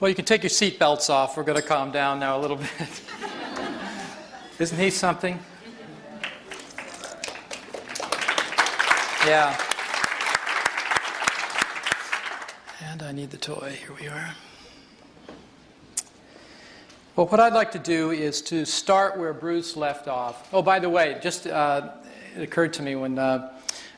Well, you can take your seat belts off. We're going to calm down now a little bit. Isn't he something? Yeah. And I need the toy. Here we are. Well, what I'd like to do is to start where Bruce left off. Oh, by the way, just it occurred to me when I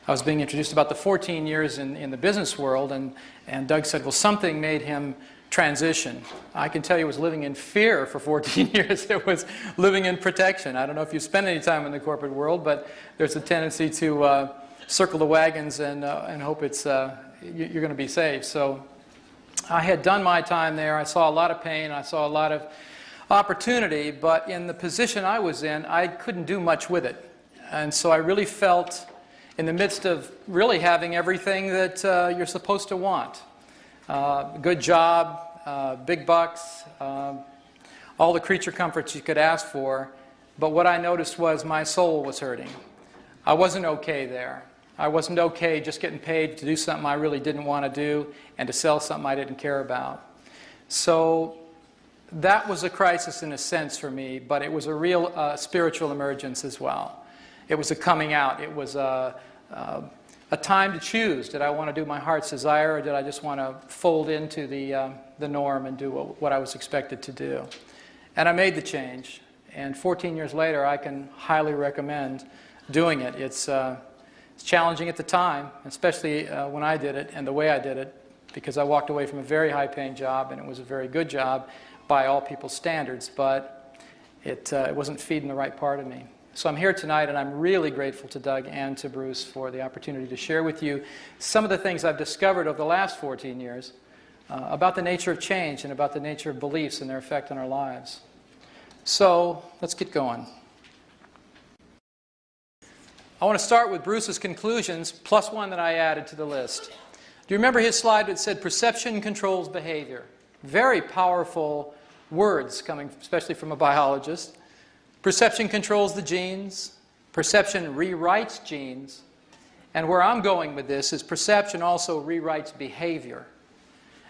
was being introduced about the 14 years in the business world, and Doug said, well, something made him transition. I can tell you it was living in fear for 14 years. It was living in protection. I don't know if you spend any time in the corporate world, but there's a tendency to circle the wagons and hope it's you're going to be safe. So I had done my time there. I saw a lot of pain. I saw a lot of opportunity, but in the position I was in, I couldn't do much with it. And so I really felt in the midst of really having everything that you're supposed to want. Good job, big bucks, all the creature comforts you could ask for. But what I noticed was my soul was hurting. I wasn't okay there. I wasn't okay just getting paid to do something I really didn't want to do and to sell something I didn't care about. So that was a crisis in a sense for me, but it was a real spiritual emergence as well. It was a coming out. It was a time to choose. Did I want to do my heart's desire, or did I just want to fold into the norm and do what I was expected to do? And I made the change. And 14 years later, I can highly recommend doing it. It's challenging at the time, especially when I did it and the way I did it, because I walked away from a very high-paying job, and it was a very good job by all people's standards, but it wasn't feeding the right part of me. So I'm here tonight, and I'm really grateful to Doug and to Bruce for the opportunity to share with you some of the things I've discovered over the last 14 years about the nature of change and about the nature of beliefs and their effect on our lives. So let's get going. I want to start with Bruce's conclusions, plus one that I added to the list. Do you remember his slide that said perception controls behavior? Very powerful words coming especially from a biologist. Perception controls the genes. Perception rewrites genes. And where I'm going with this is perception also rewrites behavior.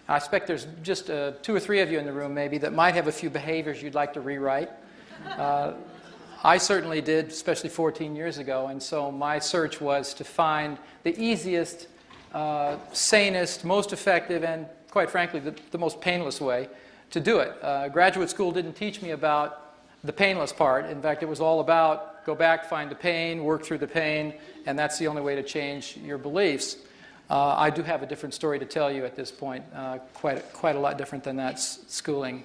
I expect there's just 2 or 3 of you in the room maybe that might have a few behaviors you'd like to rewrite. I certainly did, especially 14 years ago, and so my search was to find the easiest, sanest, most effective, and quite frankly, the most painless way to do it. Graduate school didn't teach me about the painless part. In fact, it was all about go back, find the pain, work through the pain, and that's the only way to change your beliefs. I do have a different story to tell you at this point, quite a lot different than that schooling.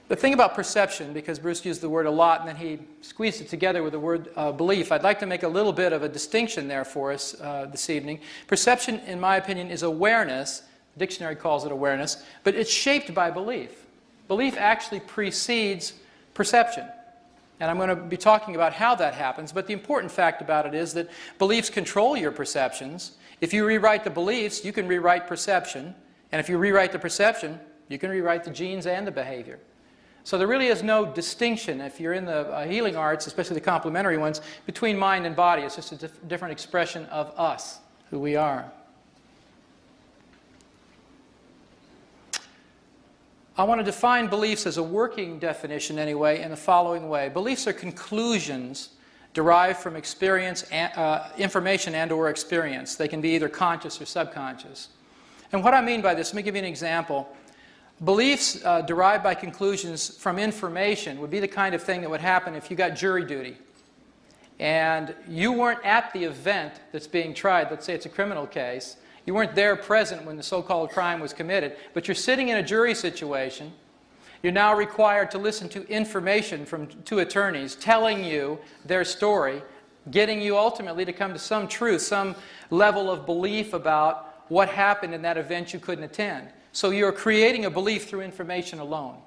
The thing about perception, because Bruce used the word a lot and then he squeezed it together with the word belief, I'd like to make a little bit of a distinction there for us this evening. Perception, in my opinion, is awareness. The dictionary calls it awareness, but it's shaped by belief. Belief actually precedes perception. And I'm going to be talking about how that happens, but the important fact about it is that beliefs control your perceptions. If you rewrite the beliefs, you can rewrite perception. And if you rewrite the perception, you can rewrite the genes and the behavior. So there really is no distinction, if you're in the healing arts, especially the complementary ones, between mind and body. It's just a different expression of us, who we are. I want to define beliefs as a working definition anyway in the following way. Beliefs are conclusions derived from experience, information and or experience. They can be either conscious or subconscious. And what I mean by this, let me give you an example. Beliefs derived by conclusions from information would be the kind of thing that would happen if you got jury duty and you weren't at the event that's being tried. Let's say it's a criminal case. You weren't there present when the so-called crime was committed, but you're sitting in a jury situation. You're now required to listen to information from 2 attorneys telling you their story, getting you ultimately to come to some truth, some level of belief about what happened in that event you couldn't attend. So you're creating a belief through information alone.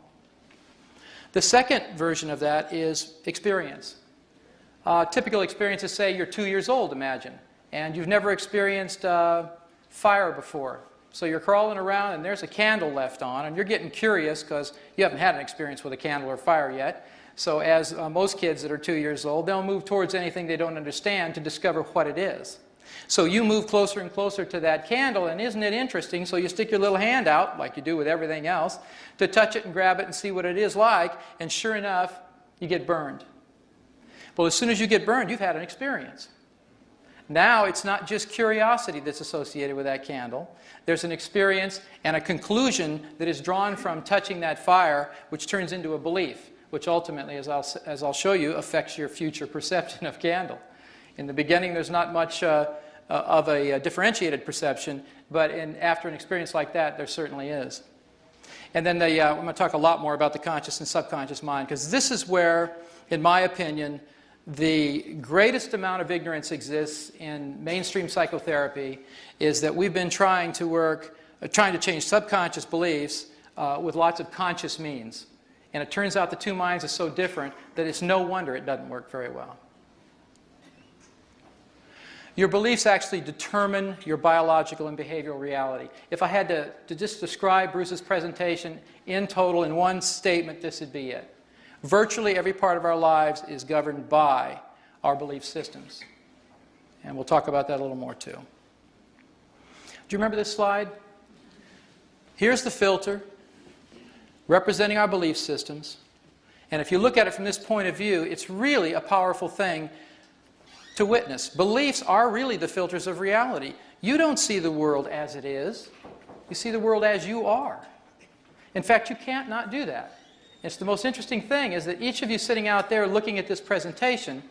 The second version of that is experience. Typical experiences say you're 2 years old, imagine, and you've never experienced fire before. So you're crawling around and there's a candle left on and you're getting curious because you haven't had an experience with a candle or fire yet. So as most kids that are 2 years old, they'll move towards anything they don't understand to discover what it is. So you move closer and closer to that candle, and isn't it interesting? So you stick your little hand out, like you do with everything else, to touch it and grab it and see what it is like, and sure enough, you get burned. Well, as soon as you get burned, you've had an experience. Now it's not just curiosity that's associated with that candle. There's an experience and a conclusion that is drawn from touching that fire, which turns into a belief, which ultimately, as I'll show you, affects your future perception of candle. In the beginning, there's not much of a differentiated perception, but after an experience like that, there certainly is. And then I'm going to talk a lot more about the conscious and subconscious mind, because this is where, in my opinion, the greatest amount of ignorance exists in mainstream psychotherapy, is that we've been trying to change subconscious beliefs with lots of conscious means. And it turns out the two minds are so different that it's no wonder it doesn't work very well. Your beliefs actually determine your biological and behavioral reality. If I had to just describe Bruce's presentation in total in one statement, this would be it. Virtually every part of our lives is governed by our belief systems. And we'll talk about that a little more too. Do you remember this slide? Here's the filter representing our belief systems. And if you look at it from this point of view, it's really a powerful thing to witness. Beliefs are really the filters of reality. You don't see the world as it is. You see the world as you are. In fact, you can't not do that. It's the most interesting thing is that each of you sitting out there looking at this presentation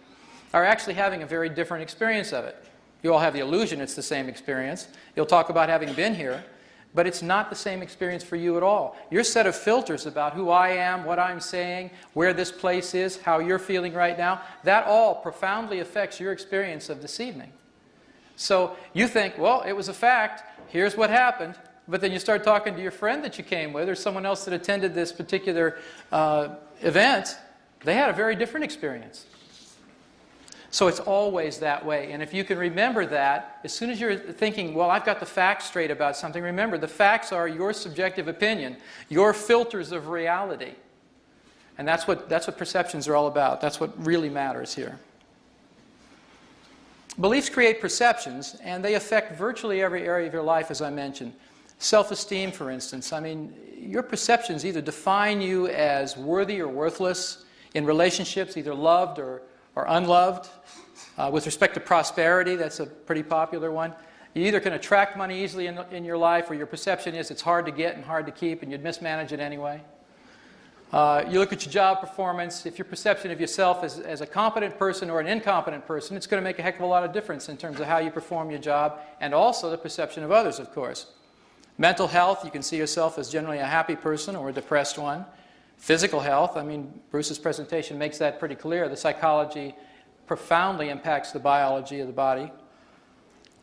are actually having a very different experience of it. You all have the illusion it's the same experience. You'll talk about having been here, but it's not the same experience for you at all. Your set of filters about who I am, what I'm saying, where this place is, how you're feeling right now, that all profoundly affects your experience of this evening. So you think, well, it was a fact, here's what happened. But then you start talking to your friend that you came with or someone else that attended this particular event. They had a very different experience. So it's always that way. And if you can remember that, as soon as you're thinking, well, I've got the facts straight about something, remember, the facts are your subjective opinion, your filters of reality. And that's what perceptions are all about. That's what really matters here. Beliefs create perceptions, and they affect virtually every area of your life, as I mentioned. Self-esteem, for instance. I mean, your perceptions either define you as worthy or worthless in relationships, either loved or unloved. With respect to prosperity, that's a pretty popular one. You either can attract money easily in your life, or your perception is it's hard to get and hard to keep, and you'd mismanage it anyway. You look at your job performance. If your perception of yourself as a competent person or an incompetent person, it's going to make a heck of a lot of difference in terms of how you perform your job, and also the perception of others, of course. Mental health, you can see yourself as generally a happy person or a depressed one. Physical health, I mean, Bruce's presentation makes that pretty clear. The psychology profoundly impacts the biology of the body.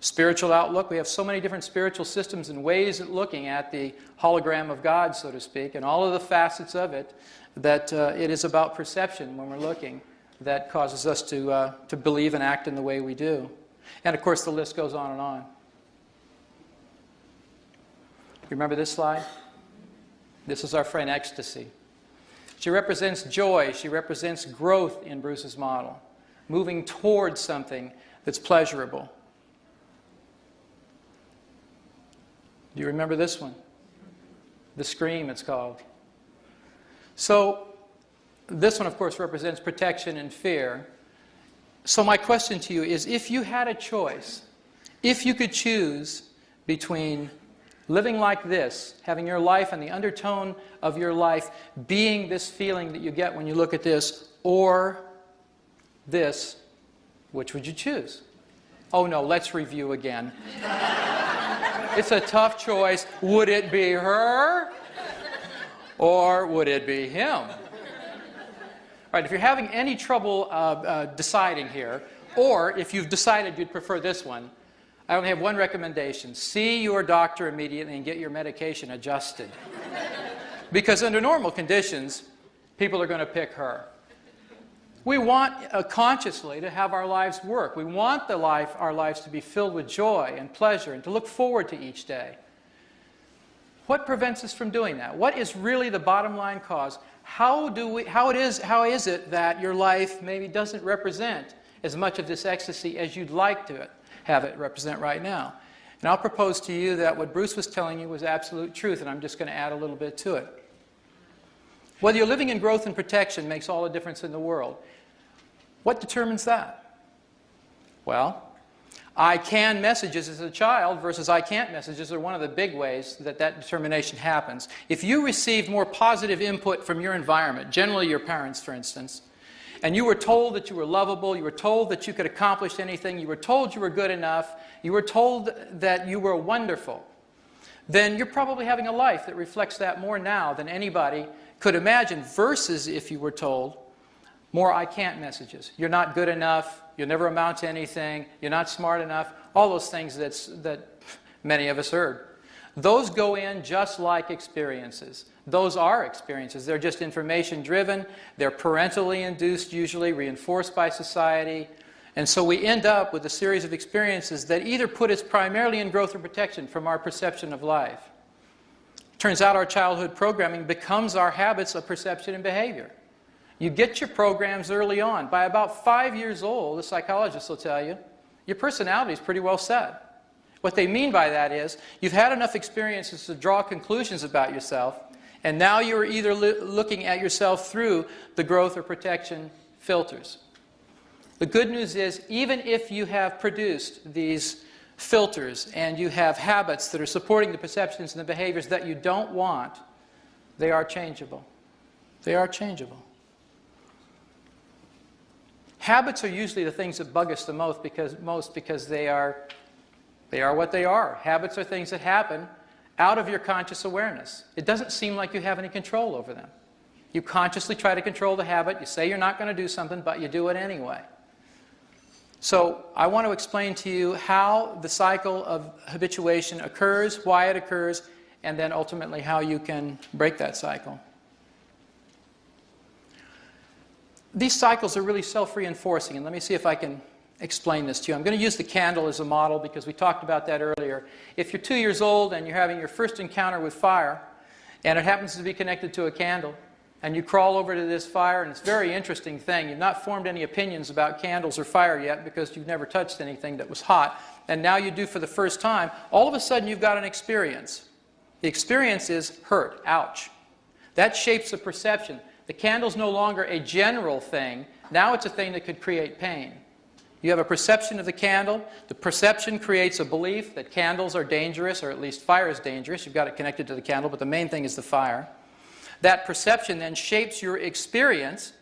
Spiritual outlook, we have so many different spiritual systems and ways of looking at the hologram of God, so to speak, and all of the facets of it, that it is about perception when we're looking that causes us to believe and act in the way we do. And of course, the list goes on and on. You remember this slide? This is our friend Ecstasy. She represents joy. She represents growth in Bruce's model, moving towards something that's pleasurable. Do you remember this one? The Scream, it's called. So this one, of course, represents protection and fear. So my question to you is, if you had a choice, if you could choose between living like this, having your life and the undertone of your life being this feeling that you get when you look at this, or this, which would you choose? Oh no, let's review again. It's a tough choice. Would it be her? Or would it be him? All right, if you're having any trouble deciding here, or if you've decided you'd prefer this one, I only have one recommendation. See your doctor immediately and get your medication adjusted. Because under normal conditions, people are going to pick her. We want consciously to have our lives work. We want our lives to be filled with joy and pleasure and to look forward to each day. What prevents us from doing that? What is really the bottom line cause? How is it that your life maybe doesn't represent as much of this ecstasy as you'd like to it? have it represent right now. And I'll propose to you that what Bruce was telling you was absolute truth, and I'm just going to add a little bit to it. Whether you're living in growth and protection makes all the difference in the world. What determines that? Well, I can messages as a child versus I can't messages are one of the big ways that that determination happens. If you received more positive input from your environment, generally your parents, for instance, and you were told that you were lovable, you were told that you could accomplish anything, you were told you were good enough, you were told that you were wonderful, then you're probably having a life that reflects that more now than anybody could imagine, versus if you were told more I can't messages. You're not good enough, you'll never amount to anything, you're not smart enough, all those things that many of us heard. Those go in just like experiences. Those are experiences. They're just information driven, they're parentally induced usually, reinforced by society, and so we end up with a series of experiences that either put us primarily in growth or protection from our perception of life. Turns out our childhood programming becomes our habits of perception and behavior. You get your programs early on. By about 5 years old, the psychologists will tell you, your personality is pretty well set. What they mean by that is, you've had enough experiences to draw conclusions about yourself, and now you're either looking at yourself through the growth or protection filters. The good news is, even if you have produced these filters and you have habits that are supporting the perceptions and the behaviors that you don't want, they are changeable. They are changeable. Habits are usually the things that bug us the most because they are what they are. Habits are things that happen out of your conscious awareness. It doesn't seem like you have any control over them. You consciously try to control the habit. You say you're not going to do something, but you do it anyway. So I want to explain to you how the cycle of habituation occurs, why it occurs, and then ultimately how you can break that cycle. These cycles are really self-reinforcing, and let me see if I can explain this to you. I'm going to use the candle as a model because we talked about that earlier. If you're 2 years old and you're having your first encounter with fire, and it happens to be connected to a candle, and you crawl over to this fire, and it's a very interesting thing. You've not formed any opinions about candles or fire yet because you've never touched anything that was hot, and now you do for the first time. All of a sudden you've got an experience. The experience is hurt, ouch. That shapes the perception. The candle's no longer a general thing. Now it's a thing that could create pain. You have a perception of the candle. The perception creates a belief that candles are dangerous, or at least fire is dangerous. You've got it connected to the candle, but the main thing is the fire. That perception then shapes your experience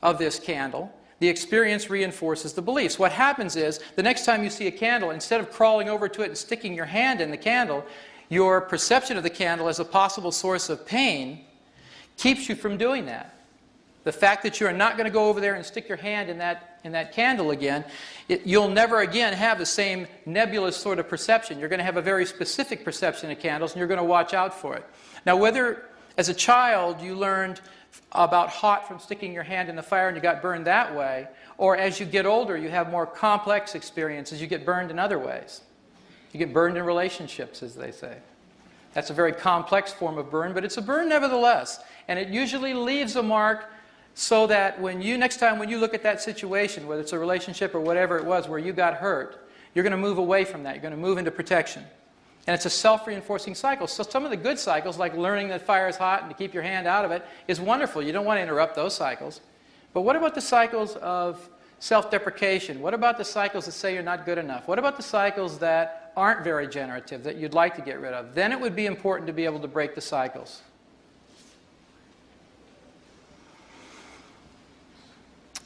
of this candle. The experience reinforces the beliefs. What happens is, the next time you see a candle, instead of crawling over to it and sticking your hand in the candle, your perception of the candle as a possible source of pain keeps you from doing that. The fact that you are not going to go over there and stick your hand in that candle again, you'll never again have the same nebulous sort of perception. You're going to have a very specific perception of candles, and you're going to watch out for it. Now, whether as a child you learned about hot from sticking your hand in the fire and you got burned that way, or as you get older you have more complex experiences, you get burned in other ways. You get burned in relationships, as they say. That's a very complex form of burn, but it's a burn nevertheless. And it usually leaves a mark so that next time when you look at that situation, whether it's a relationship or whatever it was where you got hurt, you're going to move away from that. You're going to move into protection. And it's a self-reinforcing cycle. So some of the good cycles, like learning that fire is hot and to keep your hand out of it, is wonderful. You don't want to interrupt those cycles. But what about the cycles of self-deprecation? What about the cycles that say you're not good enough? What about the cycles that aren't very generative, that you'd like to get rid of? Then it would be important to be able to break the cycles.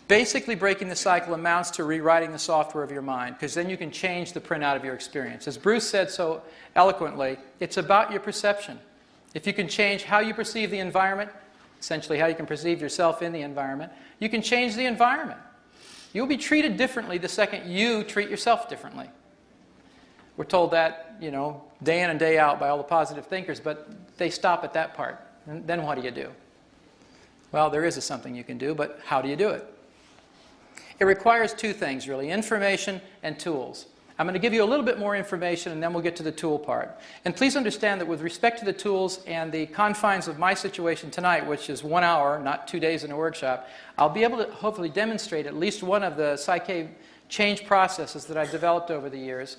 Basically, breaking the cycle amounts to rewriting the software of your mind, because then you can change the printout of your experience. As Bruce said so eloquently, it's about your perception. If you can change how you perceive the environment, essentially how you can perceive yourself in the environment, you can change the environment. You'll be treated differently the second you treat yourself differently. We're told that, day in and day out by all the positive thinkers, but they stop at that part. And then what do you do? Well, there is something you can do, but how do you do it? It requires two things, really, information and tools. I'm going to give you a little bit more information, and then we'll get to the tool part. And please understand that with respect to the tools and the confines of my situation tonight, which is 1 hour, not 2 days in a workshop, I'll be able to hopefully demonstrate at least one of the Psych-K change processes that I've developed over the years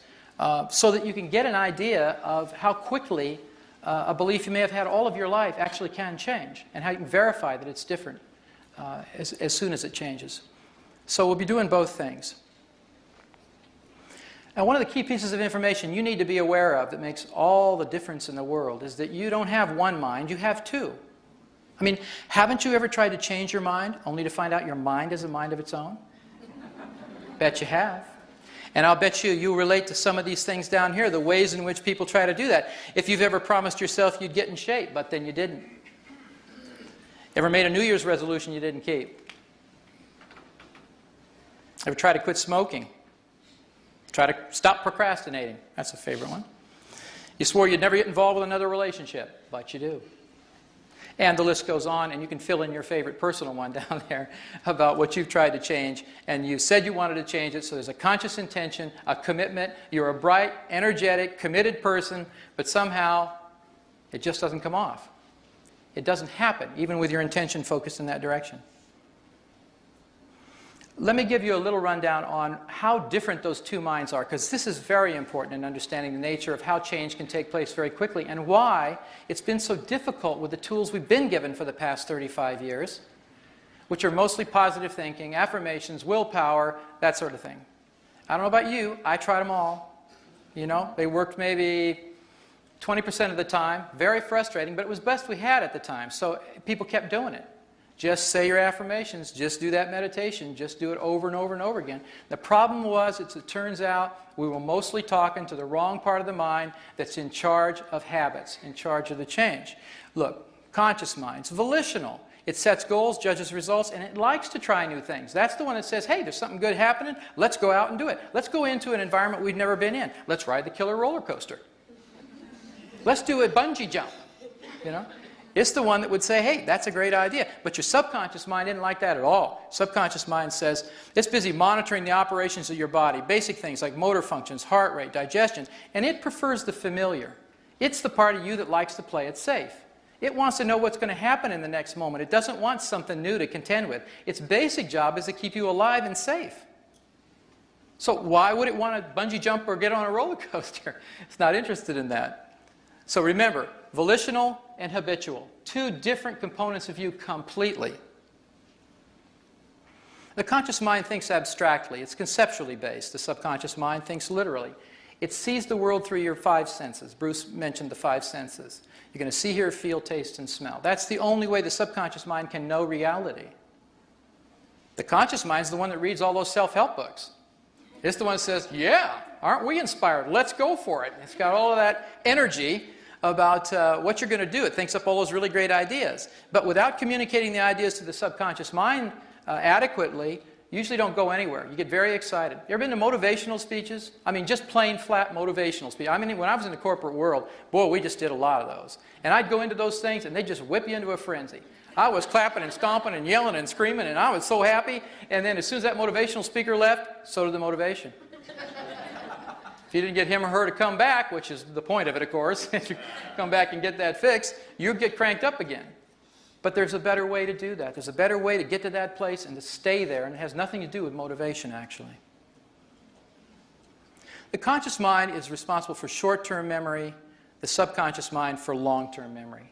so that you can get an idea of how quickly a belief you may have had all of your life actually can change, and how you can verify that it's different as soon as it changes. So we'll be doing both things. Now, one of the key pieces of information you need to be aware of that makes all the difference in the world is that you don't have one mind, you have two. I mean, haven't you ever tried to change your mind only to find out your mind is a mind of its own? Bet you have. And I'll bet you relate to some of these things down here, the ways in which people try to do that. If you've ever promised yourself you'd get in shape, but then you didn't. Ever made a New Year's resolution you didn't keep? Ever tried to quit smoking? Try to stop procrastinating. That's a favorite one. You swore you'd never get involved with another relationship, but you do. And the list goes on, and you can fill in your favorite personal one down there about what you've tried to change, and you said you wanted to change it, so there's a conscious intention, a commitment. You're a bright, energetic, committed person, but somehow it just doesn't come off. It doesn't happen, even with your intention focused in that direction. Let me give you a little rundown on how different those two minds are, because this is very important in understanding the nature of how change can take place very quickly and why it's been so difficult with the tools we've been given for the past 35 years, which are mostly positive thinking, affirmations, willpower, that sort of thing. I don't know about you, I tried them all. You know, they worked maybe 20% of the time, very frustrating, but it was best we had at the time, so people kept doing it. Just say your affirmations, just do that meditation, just do it over and over and over again. The problem was, it turns out, we were mostly talking to the wrong part of the mind that's in charge of habits, in charge of the change. Look, conscious mind's volitional. It sets goals, judges results, and it likes to try new things. That's the one that says, hey, there's something good happening, let's go out and do it. Let's go into an environment we've never been in. Let's ride the killer roller coaster. Let's do a bungee jump, you know. It's the one that would say, hey, that's a great idea. But your subconscious mind didn't like that at all. Subconscious mind says, it's busy monitoring the operations of your body, basic things like motor functions, heart rate, digestion, and it prefers the familiar. It's the part of you that likes to play it safe. It wants to know what's going to happen in the next moment. It doesn't want something new to contend with. Its basic job is to keep you alive and safe. So why would it want to bungee jump or get on a roller coaster? It's not interested in that. So remember, volitional and habitual, two different components of you completely. The conscious mind thinks abstractly. It's conceptually based. The subconscious mind thinks literally. It sees the world through your five senses. Bruce mentioned the five senses. You're going to see, hear, feel, taste, and smell. That's the only way the subconscious mind can know reality. The conscious mind is the one that reads all those self-help books. It's the one that says, yeah, aren't we inspired? Let's go for it. It's got all of that energy about what you're going to do. It thinks up all those really great ideas. But without communicating the ideas to the subconscious mind adequately, you usually don't go anywhere. You get very excited. You ever been to motivational speeches? I mean, just plain flat motivational speeches. I mean, when I was in the corporate world, boy, we just did a lot of those. And I'd go into those things and they'd just whip you into a frenzy. I was clapping and stomping and yelling and screaming, and I was so happy. And then as soon as that motivational speaker left, so did the motivation. If you didn't get him or her to come back, which is the point of it, of course, if you come back and get that fixed, you get cranked up again. But there's a better way to do that. There's a better way to get to that place and to stay there, and it has nothing to do with motivation, actually. The conscious mind is responsible for short-term memory, the subconscious mind for long-term memory.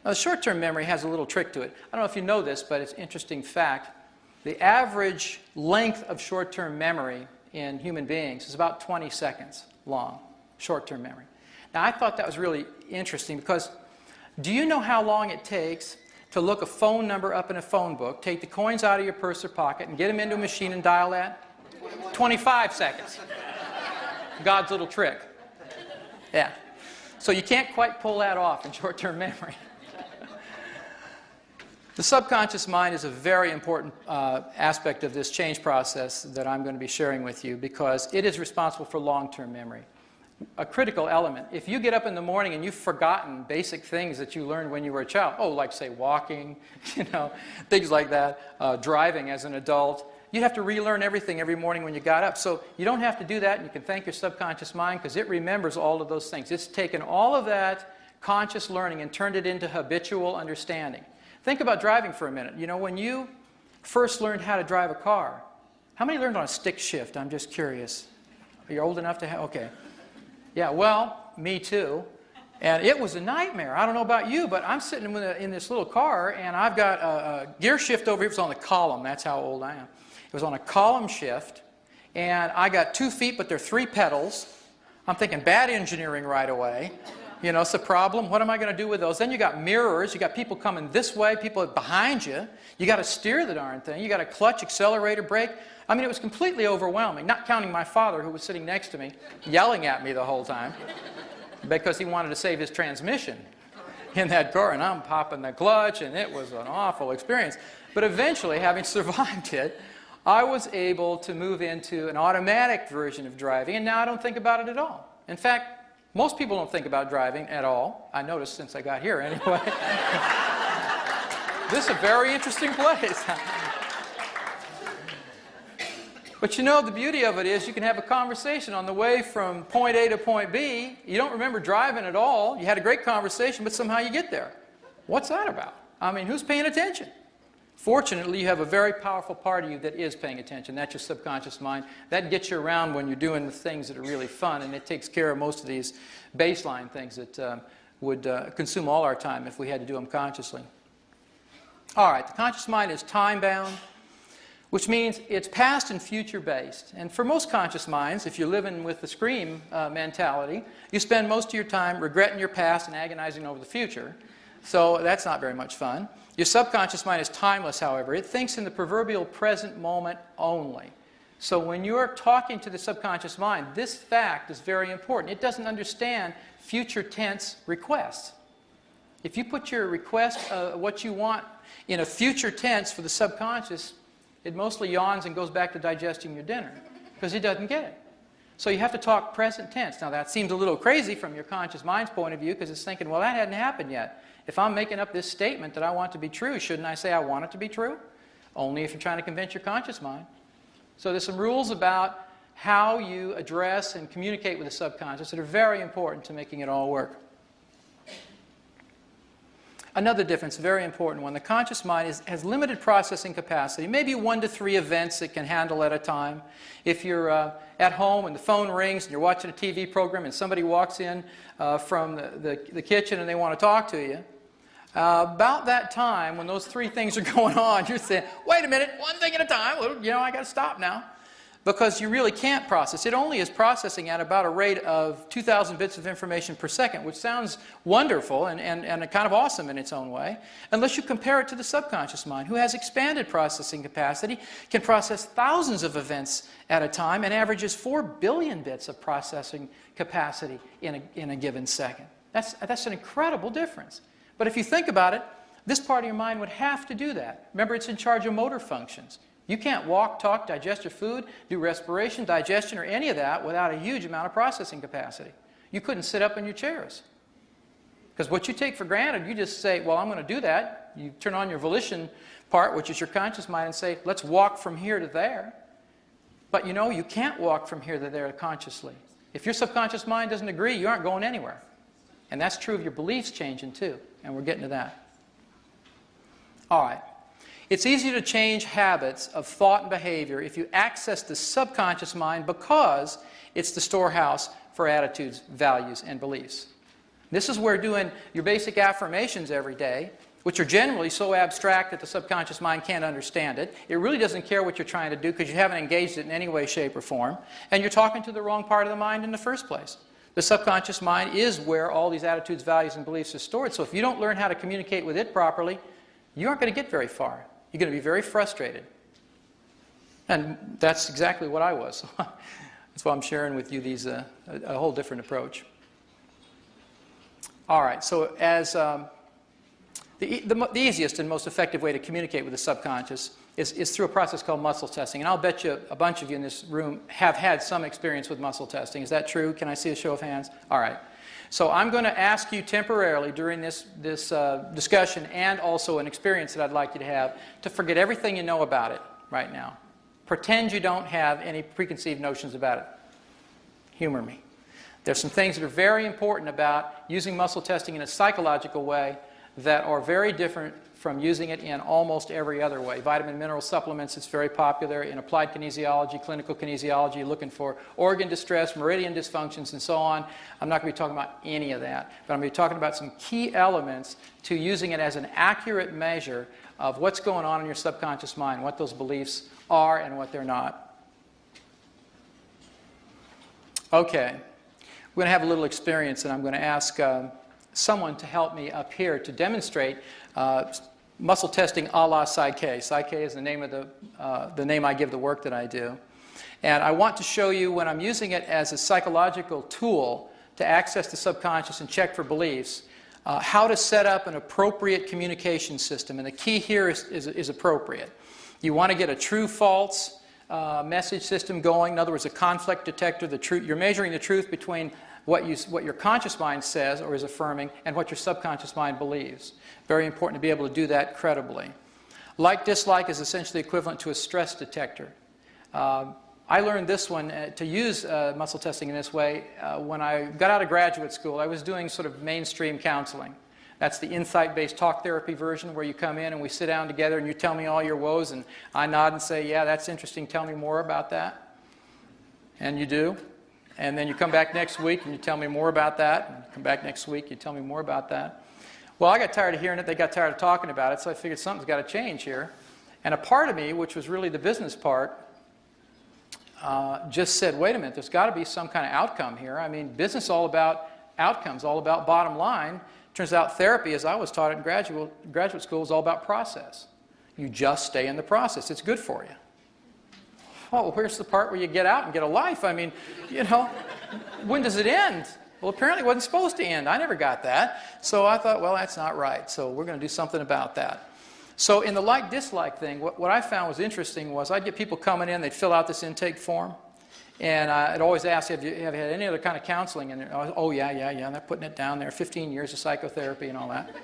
Now, the short-term memory has a little trick to it. I don't know if you know this, but it's an interesting fact. The average length of short-term memory in human beings is about 20 seconds long, short-term memory. Now, I thought that was really interesting because do you know how long it takes to look a phone number up in a phone book, take the coins out of your purse or pocket, and get them into a machine and dial that? 25 seconds. God's little trick. Yeah. So you can't quite pull that off in short-term memory. The subconscious mind is a very important aspect of this change process that I'm going to be sharing with you because it is responsible for long-term memory. A critical element. If you get up in the morning and you've forgotten basic things that you learned when you were a child, like say walking, things like that, driving as an adult, you'd have to relearn everything every morning when you got up. So you don't have to do that, and you can thank your subconscious mind because it remembers all of those things. It's taken all of that conscious learning and turned it into habitual understanding. Think about driving for a minute. When you first learned how to drive a car, How many learned on a stick shift? I'm just curious. You're old enough to have, okay. Yeah, well, me too. And it was a nightmare. I don't know about you, but I'm sitting in this little car, and I've got a gear shift over here. It was on the column. That's how old I am. It was on a column shift, and I got 2 feet, but they're 3 pedals. I'm thinking bad engineering right away. You know, it's a problem. What am I going to do with those? Then you got mirrors. You got people coming this way, people behind you. You got to steer the darn thing. You got to clutch, accelerator, brake. I mean, it was completely overwhelming, not counting my father, who was sitting next to me, yelling at me the whole time because he wanted to save his transmission in that car, and I'm popping the clutch, and it was an awful experience. But eventually, having survived it, I was able to move into an automatic version of driving, and now I don't think about it at all. In fact, most people don't think about driving at all. I noticed since I got here anyway. This is a very interesting place. But you know, the beauty of it is you can have a conversation on the way from point A to point B. You don't remember driving at all. You had a great conversation, but somehow you get there. What's that about? I mean, who's paying attention? Fortunately, you have a very powerful part of you that is paying attention. That's your subconscious mind. That gets you around when you're doing the things that are really fun, and it takes care of most of these baseline things that would consume all our time if we had to do them consciously. All right, the conscious mind is time-bound, which means it's past and future based. And for most conscious minds, if you're living with the scream mentality, you spend most of your time regretting your past and agonizing over the future. So that's not very much fun. Your subconscious mind is timeless, however. It thinks in the proverbial present moment only. So when you're talking to the subconscious mind, this fact is very important. It doesn't understand future tense requests. If you put your request, what you want, in a future tense for the subconscious, it mostly yawns and goes back to digesting your dinner because it doesn't get it. So you have to talk present tense. Now that seems a little crazy from your conscious mind's point of view because it's thinking, well, that hadn't happened yet. If I'm making up this statement that I want to be true, shouldn't I say I want it to be true? Only if you're trying to convince your conscious mind. So there's some rules about how you address and communicate with the subconscious that are very important to making it all work. Another difference, very important one, the conscious mind has limited processing capacity, maybe 1 to 3 events it can handle at a time. If you're at home and the phone rings and you're watching a TV program and somebody walks in from the kitchen and they want to talk to you, about that time when those 3 things are going on, you're saying, wait a minute, one thing at a time, well, you know, I got to stop now. Because you really can't process. It only is processing at about a rate of 2,000 bits of information per second, which sounds wonderful and kind of awesome in its own way, unless you compare it to the subconscious mind, who has expanded processing capacity, can process thousands of events at a time, and averages 4 billion bits of processing capacity in a given second. That's an incredible difference. But if you think about it, this part of your mind would have to do that. Remember, it's in charge of motor functions. You can't walk, talk, digest your food, do respiration, digestion, or any of that without a huge amount of processing capacity. You couldn't sit up in your chairs. Because what you take for granted, you just say, well, I'm going to do that. You turn on your volition part, which is your conscious mind, and say, let's walk from here to there. But you know, you can't walk from here to there consciously. If your subconscious mind doesn't agree, you aren't going anywhere. And that's true of your beliefs changing too. And we're getting to that. All right. It's easier to change habits of thought and behavior if you access the subconscious mind because it's the storehouse for attitudes, values, and beliefs. This is where doing your basic affirmations every day, which are generally so abstract that the subconscious mind can't understand it. It really doesn't care what you're trying to do because you haven't engaged it in any way, shape, or form. And you're talking to the wrong part of the mind in the first place. The subconscious mind is where all these attitudes, values, and beliefs are stored. So if you don't learn how to communicate with it properly, you aren't going to get very far. You're going to be very frustrated. And that's exactly what I was. That's why I'm sharing with you these a whole different approach. All right, so as the easiest and most effective way to communicate with the subconscious is through a process called muscle testing. And I'll bet you a bunch of you in this room have had some experience with muscle testing. Is that true? Can I see a show of hands? All right. So I'm going to ask you temporarily during this discussion and also an experience that I'd like you to have to forget everything you know about it right now. Pretend you don't have any preconceived notions about it. Humor me. There's some things that are very important about using muscle testing in a psychological way that are very different from using it in almost every other way. Vitamin mineral supplements, it's very popular. In applied kinesiology, clinical kinesiology, looking for organ distress, meridian dysfunctions, and so on. I'm not going to be talking about any of that, but I'm going to be talking about some key elements to using it as an accurate measure of what's going on in your subconscious mind, what those beliefs are and what they're not. Okay, we're going to have a little experience, and I'm going to ask someone to help me up here to demonstrate muscle testing a la Psych-K. Psych-K is the name of the name I give the work that I do. And I want to show you when I'm using it as a psychological tool to access the subconscious and check for beliefs, how to set up an appropriate communication system. And the key here is appropriate. You want to get a true-false message system going. In other words, a conflict detector. You're measuring the truth between what your conscious mind says or is affirming and what your subconscious mind believes. Very important to be able to do that credibly. Like-dislike is essentially equivalent to a stress detector. I learned this one to use muscle testing in this way when I got out of graduate school. I was doing sort of mainstream counseling. That's the insight-based talk therapy version where you come in and we sit down together and you tell me all your woes and I nod and say, yeah, that's interesting, tell me more about that. And you do. And then you come back next week and you tell me more about that. And you come back next week, you tell me more about that. Well, I got tired of hearing it. They got tired of talking about it. So I figured something's got to change here. And a part of me, which was really the business part, just said, wait a minute, there's got to be some kind of outcome here. I mean, business is all about outcomes, all about bottom line. Turns out therapy, as I was taught in graduate school, is all about process. You just stay in the process. It's good for you. Oh, where's the part where you get out and get a life? I mean, you know, when does it end? Well, apparently it wasn't supposed to end. I never got that. So I thought, well, that's not right. So we're going to do something about that. So in the like-dislike thing, what I found was interesting was I'd get people coming in, they'd fill out this intake form. And I'd always ask, have you had any other kind of counseling? And oh, yeah, and they're putting it down there, 15 years of psychotherapy and all that.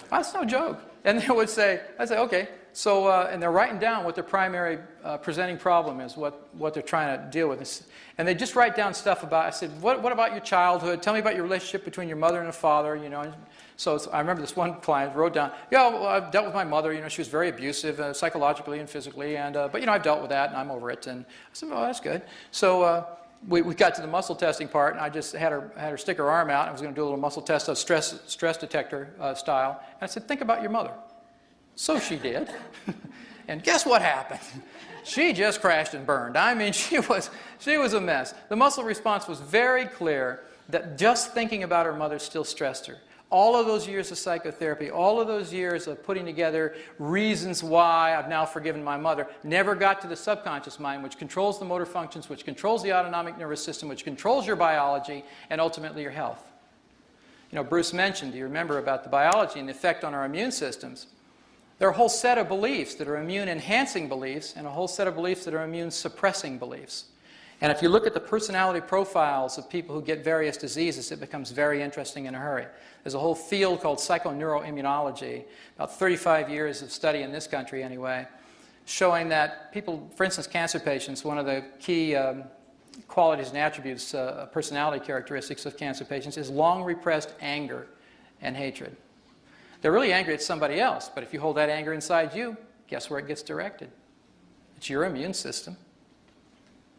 That's no joke. And they would say, I'd say, okay. So, and they're writing down what their primary presenting problem is, what they're trying to deal with. And they just write down stuff about, I said, what about your childhood? Tell me about your relationship between your mother and a father, you know. So I remember this one client wrote down, yeah, well, I've dealt with my mother, you know, she was very abusive psychologically and physically, and, but, you know, I've dealt with that and I'm over it. And I said, oh, that's good. So we got to the muscle testing part, and I just had her stick her arm out, and I was going to do a little muscle test of stress detector style. And I said, think about your mother. So she did. And guess what happened? She just crashed and burned. I mean, she was a mess. The muscle response was very clear that just thinking about her mother still stressed her. All of those years of psychotherapy, all of those years of putting together reasons why I've now forgiven my mother, never got to the subconscious mind, which controls the motor functions, which controls the autonomic nervous system, which controls your biology, and ultimately your health. You know, Bruce mentioned, do you remember about the biology and the effect on our immune systems? There are a whole set of beliefs that are immune-enhancing beliefs and a whole set of beliefs that are immune-suppressing beliefs. And if you look at the personality profiles of people who get various diseases, it becomes very interesting in a hurry. There's a whole field called psychoneuroimmunology, about 35 years of study in this country anyway, showing that people, for instance, cancer patients, one of the key qualities and attributes, personality characteristics of cancer patients is long repressed anger and hatred. They're really angry at somebody else, but if you hold that anger inside you, guess where it gets directed? It's your immune system.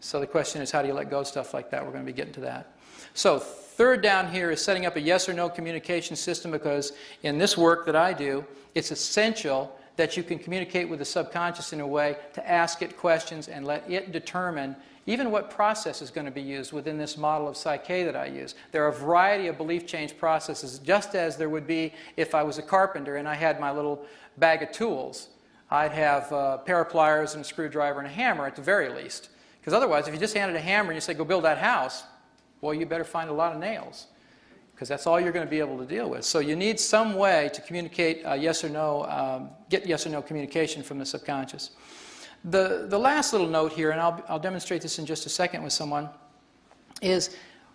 So the question is, how do you let go of stuff like that? We're going to be getting to that. So third down here is setting up a yes or no communication system, because in this work that I do, it's essential that you can communicate with the subconscious in a way to ask it questions and let it determine even what process is going to be used within this model of Psych-K that I use. There are a variety of belief change processes, just as there would be if I was a carpenter and I had my little bag of tools. I'd have a pair of pliers and a screwdriver and a hammer at the very least. Because otherwise, if you just handed a hammer and you say, go build that house, well, you better find a lot of nails, because that's all you're going to be able to deal with. So you need some way to communicate yes or no, get yes or no communication from the subconscious. The last little note here, and I'll demonstrate this in just a second with someone, is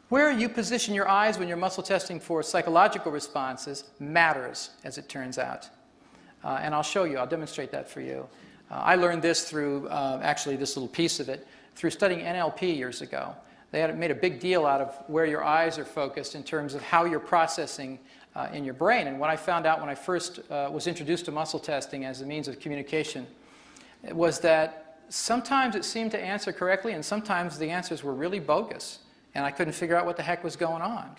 where you position your eyes when you're muscle testing for psychological responses matters, as it turns out. And I'll show you, I'll demonstrate that for you. I learned this through, actually this little piece of it, through studying NLP years ago. They had made a big deal out of where your eyes are focused in terms of how you're processing in your brain. And what I found out when I first was introduced to muscle testing as a means of communication was that sometimes it seemed to answer correctly, and sometimes the answers were really bogus, and I couldn't figure out what the heck was going on.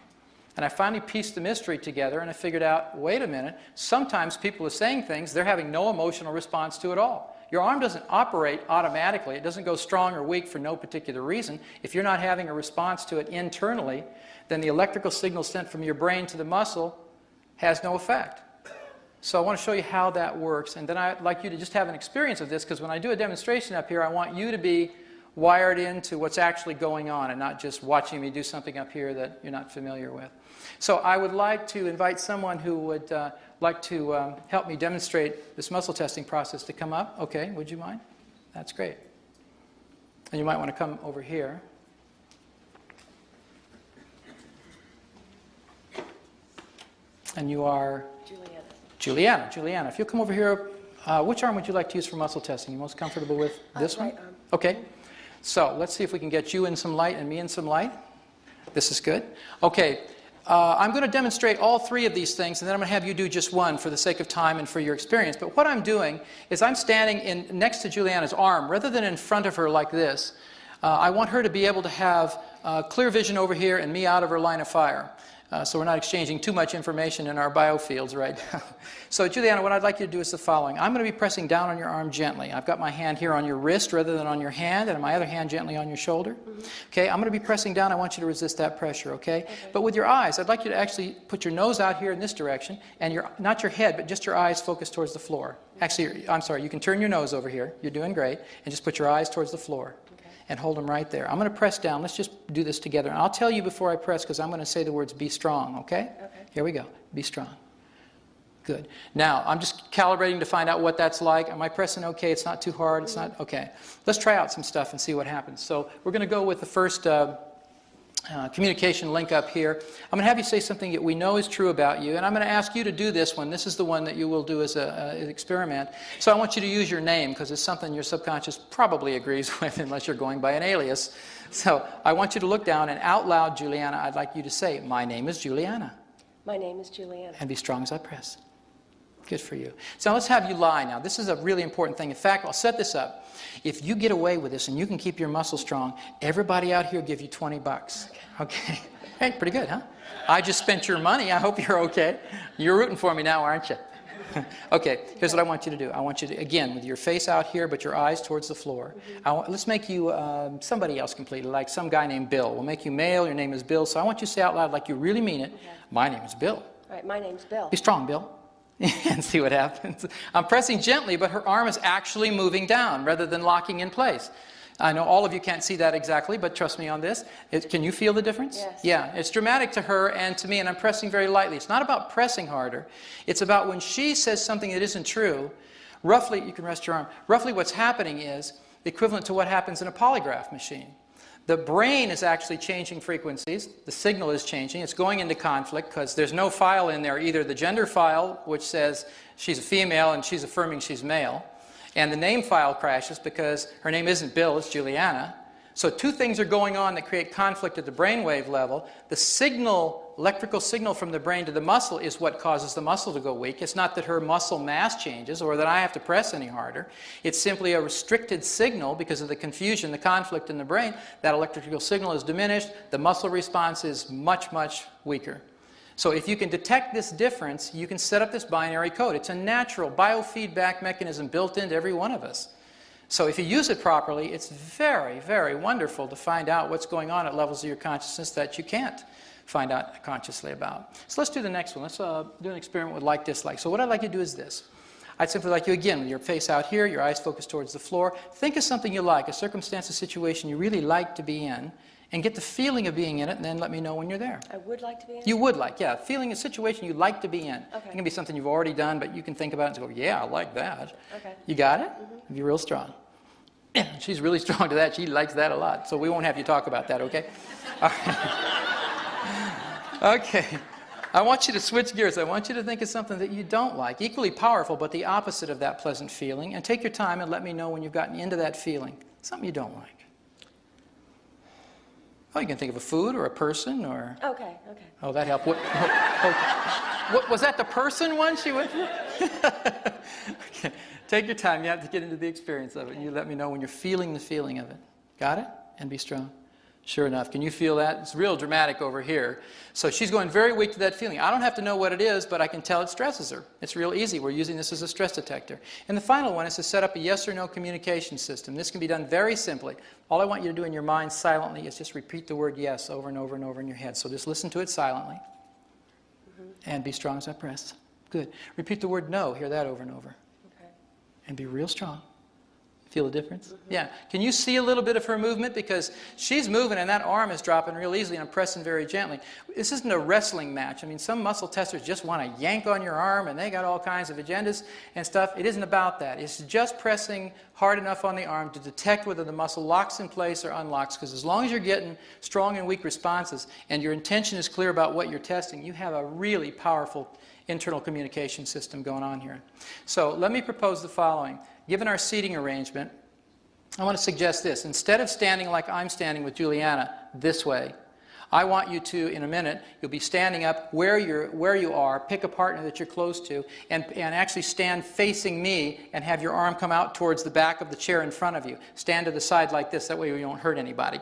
And I finally pieced the mystery together, and I figured out, wait a minute, sometimes people are saying things they're having no emotional response to at all. Your arm doesn't operate automatically. It doesn't go strong or weak for no particular reason. If you're not having a response to it internally, then the electrical signal sent from your brain to the muscle has no effect. So I want to show you how that works, and then I'd like you to just have an experience of this, because when I do a demonstration up here, I want you to be wired into what's actually going on and not just watching me do something up here that you're not familiar with. So I would like to invite someone who would like to help me demonstrate this muscle testing process to come up. Okay, would you mind? That's great. And you might want to come over here. And you are? Juliana. Juliana, if you'll come over here, which arm would you like to use for muscle testing? You most comfortable with this one? Right arm. Okay. So let's see if we can get you in some light and me in some light. This is good. Okay. I'm going to demonstrate all three of these things, and then I'm going to have you do just one for the sake of time and for your experience. But what I'm doing is I'm standing next to Juliana's arm. Rather than in front of her like this, I want her to be able to have clear vision over here and me out of her line of fire. So we're not exchanging too much information in our biofields right now. So Juliana, what I'd like you to do is the following. I'm going to be pressing down on your arm gently. I've got my hand here on your wrist rather than on your hand, and my other hand gently on your shoulder. Okay, I'm going to be pressing down. I want you to resist that pressure, okay? But with your eyes, I'd like you to actually put your nose out here in this direction, and not your head, but just your eyes focused towards the floor. Actually, I'm sorry, you can turn your nose over here. You're doing great. And just put your eyes towards the floor. And hold them right there. I'm going to press down. Let's just do this together. And I'll tell you before I press, because I'm going to say the words, be strong, okay? Okay. Here we go. Be strong. Good. Now, I'm just calibrating to find out what that's like. Am I pressing okay? It's not too hard. It's not? Okay. Let's try out some stuff and see what happens. So we're going to go with the first communication link up here. I'm going to have you say something that we know is true about you, and I'm going to ask you to do this one. This is the one that you will do as an experiment. So I want you to use your name, because it's something your subconscious probably agrees with unless you're going by an alias. So I want you to look down, and out loud, Juliana, I'd like you to say, my name is Juliana. My name is Juliana. And be strong as I press. Good for you. So let's have you lie now. This is a really important thing. In fact, I'll set this up. If you get away with this and you can keep your muscles strong, everybody out here will give you $20. Okay. Hey, pretty good, huh? I just spent your money. I hope you're okay. You're rooting for me now, aren't you? Okay, here's what I want you to do. I want you to, again, with your face out here, but your eyes towards the floor. Let's make you somebody else completely, like some guy named Bill. We'll make you male. Your name is Bill. So I want you to say out loud like you really mean it. Okay. My name is Bill. All right, my name's Bill. Be strong, Bill. And see what happens. I'm pressing gently, but her arm is actually moving down rather than locking in place. I know all of you can't see that exactly, but trust me on this. Can you feel the difference? Yes. Yeah, it's dramatic to her and to me, and I'm pressing very lightly. It's not about pressing harder. It's about when she says something that isn't true, roughly, you can rest your arm, roughly what's happening is equivalent to what happens in a polygraph machine. The brain is actually changing frequencies. The signal is changing. It's going into conflict because there's no file in there, either the gender file, which says she's a female and she's affirming she's male, and the name file crashes because her name isn't Bill, it's Juliana. So two things are going on that create conflict at the brainwave level. The signal, electrical signal from the brain to the muscle is what causes the muscle to go weak. It's not that her muscle mass changes or that I have to press any harder. It's simply a restricted signal because of the confusion, the conflict in the brain. That electrical signal is diminished. The muscle response is much, much weaker. So if you can detect this difference, you can set up this binary code. It's a natural biofeedback mechanism built into every one of us. So if you use it properly, it's very, very wonderful to find out what's going on at levels of your consciousness that you can't find out consciously about. So let's do the next one. Let's do an experiment with like-dislike. So what I'd like you to do is this. I'd simply like you, again, with your face out here, your eyes focused towards the floor, think of something you like, a circumstance, a situation you really like to be in, and get the feeling of being in it, and then let me know when you're there. I would like to be in it? You would like, yeah. Feeling a situation you like to be in. Okay. It can be something you've already done, but you can think about it and go, yeah, I like that. Okay. You got it? You're real strong. Yeah, she's really strong to that. She likes that a lot. So we won't have you talk about that, okay? All right. Okay. I want you to switch gears. I want you to think of something that you don't like, equally powerful, but the opposite of that pleasant feeling. And take your time and let me know when you've gotten into that feeling. Something you don't like. Oh, you can think of a food or a person or... Okay, okay. Oh, that helped. What was that the person one she went through? Okay. Take your time. You have to get into the experience of it. You let me know when you're feeling the feeling of it. Got it? And be strong. Sure enough. Can you feel that? It's real dramatic over here. So she's going very weak to that feeling. I don't have to know what it is, but I can tell it stresses her. It's real easy. We're using this as a stress detector. And the final one is to set up a yes or no communication system. This can be done very simply. All I want you to do in your mind silently is just repeat the word yes over and over and over in your head. So just listen to it silently. And be strong as I press. Good. Repeat the word no. Hear that over and over. Okay. And be real strong. Feel the difference? Yeah. Can you see a little bit of her movement? Because she's moving and that arm is dropping real easily and I'm pressing very gently. This isn't a wrestling match. I mean, some muscle testers just want to yank on your arm and they got all kinds of agendas and stuff. It isn't about that. It's just pressing hard enough on the arm to detect whether the muscle locks in place or unlocks. Because as long as you're getting strong and weak responses and your intention is clear about what you're testing, you have a really powerful internal communication system going on here. So let me propose the following. Given our seating arrangement, I want to suggest this. Instead of standing like I'm standing with Juliana this way, I want you to, in a minute, you'll be standing up where you are, pick a partner that you're close to, and actually stand facing me and have your arm come out towards the back of the chair in front of you. Stand to the side like this, that way you don't hurt anybody.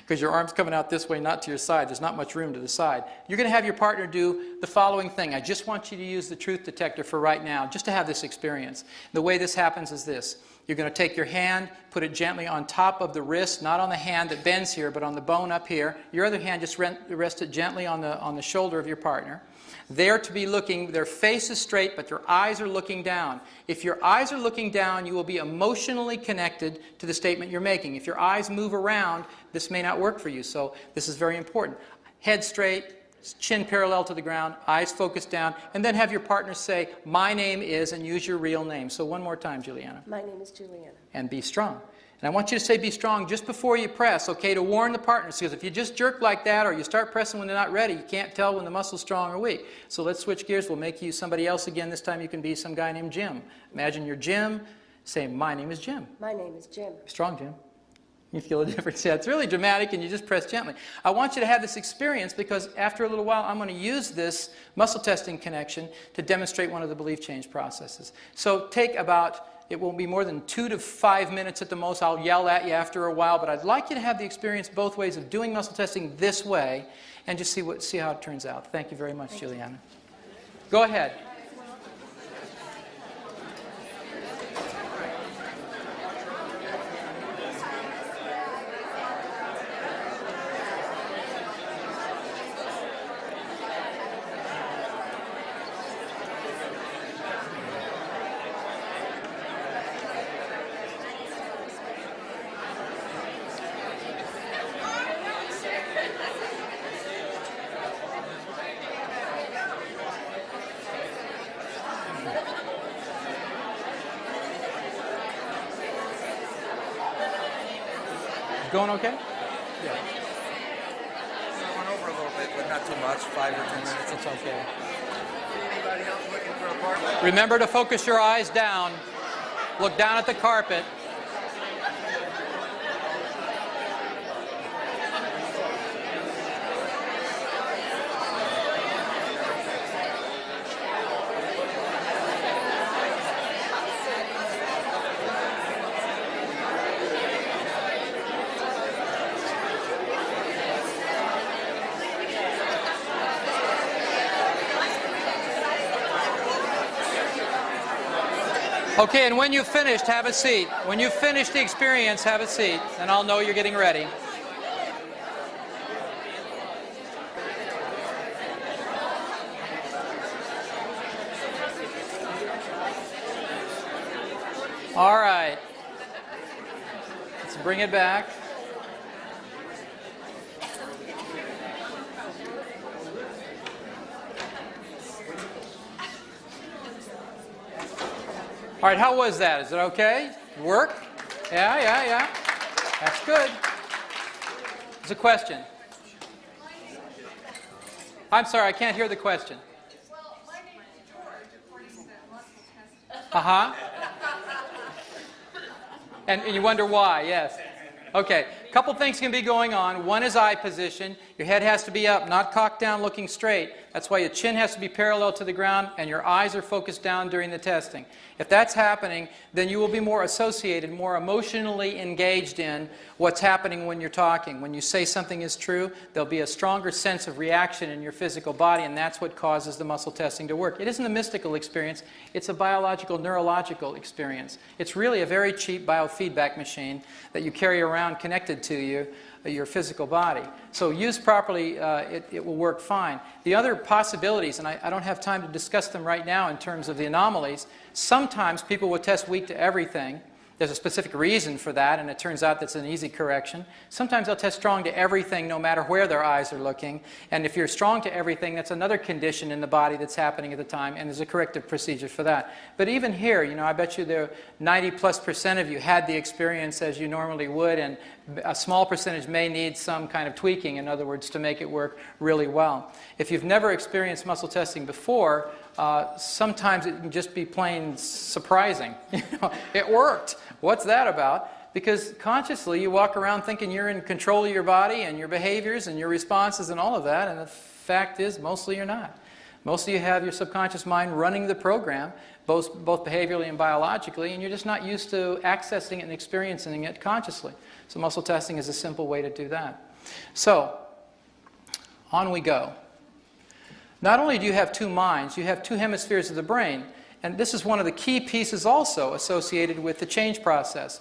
Because your arm's coming out this way, not to your side. There's not much room to the side. You're going to have your partner do the following thing. I just want you to use the truth detector for right now, just to have this experience. The way this happens is this. You're going to take your hand, put it gently on top of the wrist, not on the hand that bends here, but on the bone up here. Your other hand, just rest it gently on the shoulder of your partner. They're to be looking, their face is straight, but their eyes are looking down. If your eyes are looking down, you will be emotionally connected to the statement you're making. If your eyes move around, this may not work for you. So this is very important. Head straight, chin parallel to the ground, eyes focused down, and then have your partner say, my name is, and use your real name. So one more time, Juliana. My name is Juliana. And be strong. And I want you to say be strong just before you press, okay, to warn the partners. Because if you just jerk like that or you start pressing when they're not ready, you can't tell when the muscle's strong or weak. So let's switch gears. We'll make you somebody else again. This time you can be some guy named Jim. Imagine you're Jim. Say, my name is Jim. My name is Jim. Be strong, Jim. You feel a difference. Yeah, it's really dramatic and you just press gently. I want you to have this experience because after a little while I'm going to use this muscle testing connection to demonstrate one of the belief change processes. So take about, it won't be more than 2 to 5 minutes at the most. I'll yell at you after a while, but I'd like you to have the experience both ways of doing muscle testing this way and just see how it turns out. Thank you very much, Juliana. Go ahead. Going okay? Yeah. I went over a little bit, but not too much, 5 or 10 minutes. It's okay. Anybody else looking for a partner? Remember to focus your eyes down. Look down at the carpet. Okay, and when you've finished, have a seat. When you've finished the experience, have a seat, and I'll know you're getting ready. All right. Let's bring it back. All right, how was that? Is it okay? Work? Yeah. That's good. There's a question. I'm sorry, I can't hear the question. Well, my name is George, according to that muscle test. Uh-huh. And you wonder why, yes. Okay. couple things can be going on. One is eye position. Your head has to be up, not cocked down looking straight. That's why your chin has to be parallel to the ground and your eyes are focused down during the testing. If that's happening, then you will be more associated, more emotionally engaged in what's happening when you're talking. When you say something is true, there'll be a stronger sense of reaction in your physical body, and that's what causes the muscle testing to work. It isn't a mystical experience. It's a biological, neurological experience. It's really a very cheap biofeedback machine that you carry around connected to you, your physical body. So used properly, it will work fine. The other possibilities, and I don't have time to discuss them right now in terms of the anomalies, sometimes people will test weak to everything. There's a specific reason for that, and it turns out that's an easy correction. Sometimes they'll test strong to everything, no matter where their eyes are looking. And if you're strong to everything, that's another condition in the body that's happening at the time, and there's a corrective procedure for that. But even here, you know, I bet you there 90+% of you had the experience as you normally would, and a small percentage may need some kind of tweaking, in other words, to make it work really well. If you've never experienced muscle testing before, sometimes it can just be plain surprising. You know, it worked. What's that about? Because consciously you walk around thinking you're in control of your body and your behaviors and your responses and all of that, and the fact is mostly you're not. Mostly you have your subconscious mind running the program, both behaviorally and biologically, and you're just not used to accessing it and experiencing it consciously. So muscle testing is a simple way to do that. So, on we go. Not only do you have two minds, you have two hemispheres of the brain. And this is one of the key pieces also associated with the change process.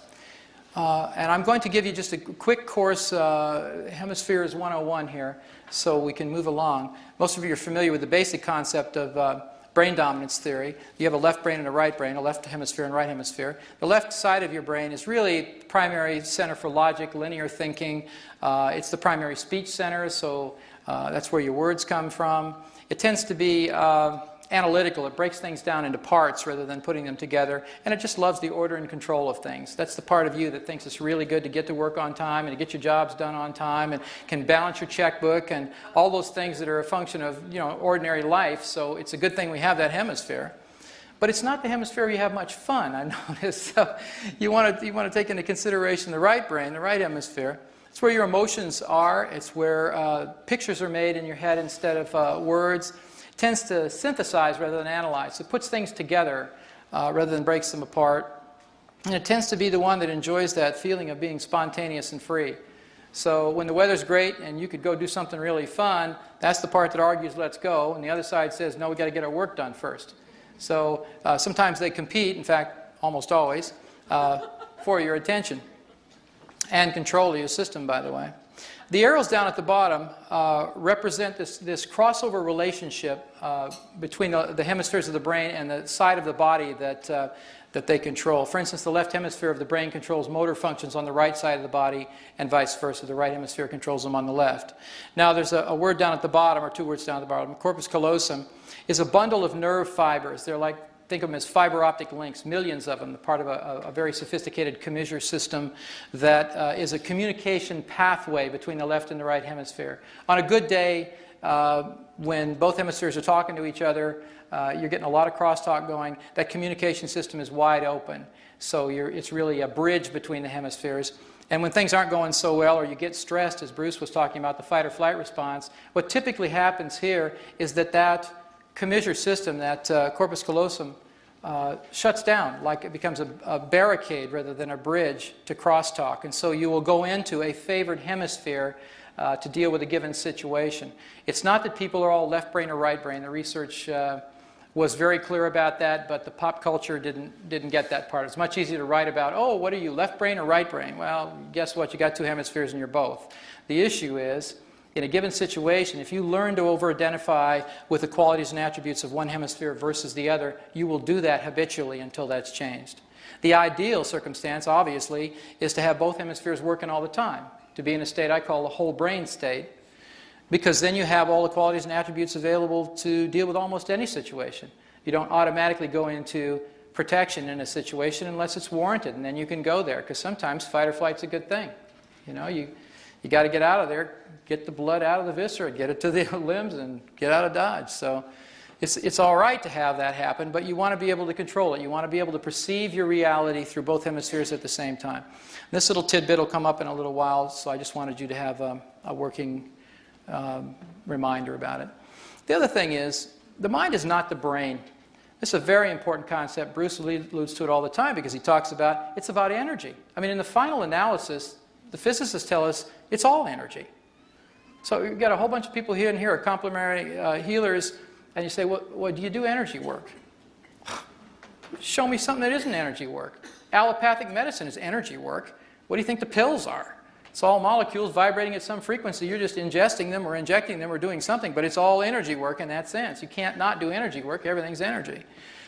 And I'm going to give you just a quick course, Hemispheres 101 here, so we can move along. Most of you are familiar with the basic concept of brain dominance theory. You have a left brain and a right brain, a left hemisphere and right hemisphere. The left side of your brain is really the primary center for logic, linear thinking. It's the primary speech center, so that's where your words come from. It tends to be analytical. It breaks things down into parts rather than putting them together, and it just loves the order and control of things. That's the part of you that thinks it's really good to get to work on time and to get your jobs done on time and can balance your checkbook and all those things that are a function of, you know, ordinary life. So it's a good thing we have that hemisphere. But it's not the hemisphere where you have much fun, I notice. So you want to take into consideration the right brain, the right hemisphere. It's where your emotions are. It's where pictures are made in your head instead of words. It tends to synthesize rather than analyze. It puts things together rather than breaks them apart. And it tends to be the one that enjoys that feeling of being spontaneous and free. So when the weather's great and you could go do something really fun, that's the part that argues, let's go. And the other side says, no, we've got to get our work done first. So sometimes they compete, in fact, almost always, for your attention. And control of your system, by the way. The arrows down at the bottom represent this crossover relationship between the hemispheres of the brain and the side of the body that they control. For instance, the left hemisphere of the brain controls motor functions on the right side of the body, and vice versa. The right hemisphere controls them on the left. Now, there's a word down at the bottom, or two words down at the bottom. Corpus callosum is a bundle of nerve fibers. They're like, think of them as fiber optic links, millions of them, part of a very sophisticated commissure system that is a communication pathway between the left and the right hemisphere. On a good day, when both hemispheres are talking to each other, you're getting a lot of crosstalk going, that communication system is wide open. So it's really a bridge between the hemispheres. And when things aren't going so well, or you get stressed, as Bruce was talking about, the fight or flight response, what typically happens here is that commissure system, that corpus callosum, shuts down, like it becomes a barricade rather than a bridge to crosstalk. And so you will go into a favored hemisphere to deal with a given situation. It's not that people are all left brain or right brain. The research was very clear about that, but the pop culture didn't get that part. It's much easier to write about, oh, what are you, left brain or right brain? Well, guess what? You got two hemispheres and you're both. The issue is, in a given situation, if you learn to over-identify with the qualities and attributes of one hemisphere versus the other, you will do that habitually until that's changed. The ideal circumstance, obviously, is to have both hemispheres working all the time, to be in a state I call the whole brain state, because then you have all the qualities and attributes available to deal with almost any situation. You don't automatically go into protection in a situation unless it's warranted, and then you can go there, because sometimes fight or flight's a good thing. You know, you got to get out of there, get the blood out of the viscera, get it to the limbs, and get out of Dodge. So It's all right to have that happen, but you want to be able to control it. You want to be able to perceive your reality through both hemispheres at the same time. This little tidbit will come up in a little while, so I just wanted you to have a working reminder about it. The other thing is, the mind is not the brain. This is a very important concept. Bruce alludes to it all the time because he talks about it's about energy. I mean, in the final analysis, the physicists tell us it's all energy. So you've got a whole bunch of people here and here are complementary healers, and you say, well, do you do energy work? Show me something that isn't energy work. Allopathic medicine is energy work. What do you think the pills are? It's all molecules vibrating at some frequency. You're just ingesting them or injecting them or doing something, but it's all energy work in that sense. You can't not do energy work. Everything's energy.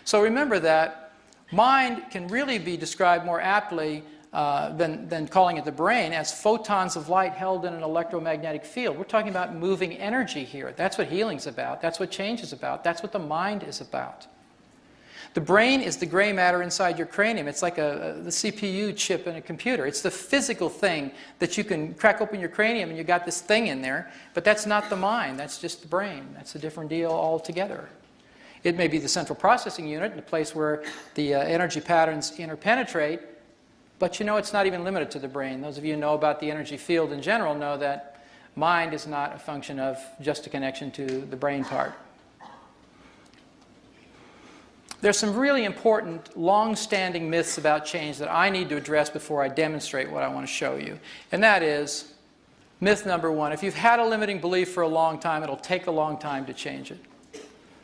So remember that mind can really be described more aptly than calling it the brain as photons of light held in an electromagnetic field. We're talking about moving energy here. That's what healing's about. That's what change is about. That's what the mind is about. The brain is the gray matter inside your cranium. It's like the CPU chip in a computer. It's the physical thing that you can crack open your cranium and you got this thing in there, but that's not the mind. That's just the brain. That's a different deal altogether. It may be the central processing unit, the place where the energy patterns interpenetrate, but you know it's not even limited to the brain. Those of you who know about the energy field in general know that mind is not a function of just a connection to the brain part. There's some really important, long-standing myths about change that I need to address before I demonstrate what I want to show you. And that is, myth number one, if you've had a limiting belief for a long time, it'll take a long time to change it.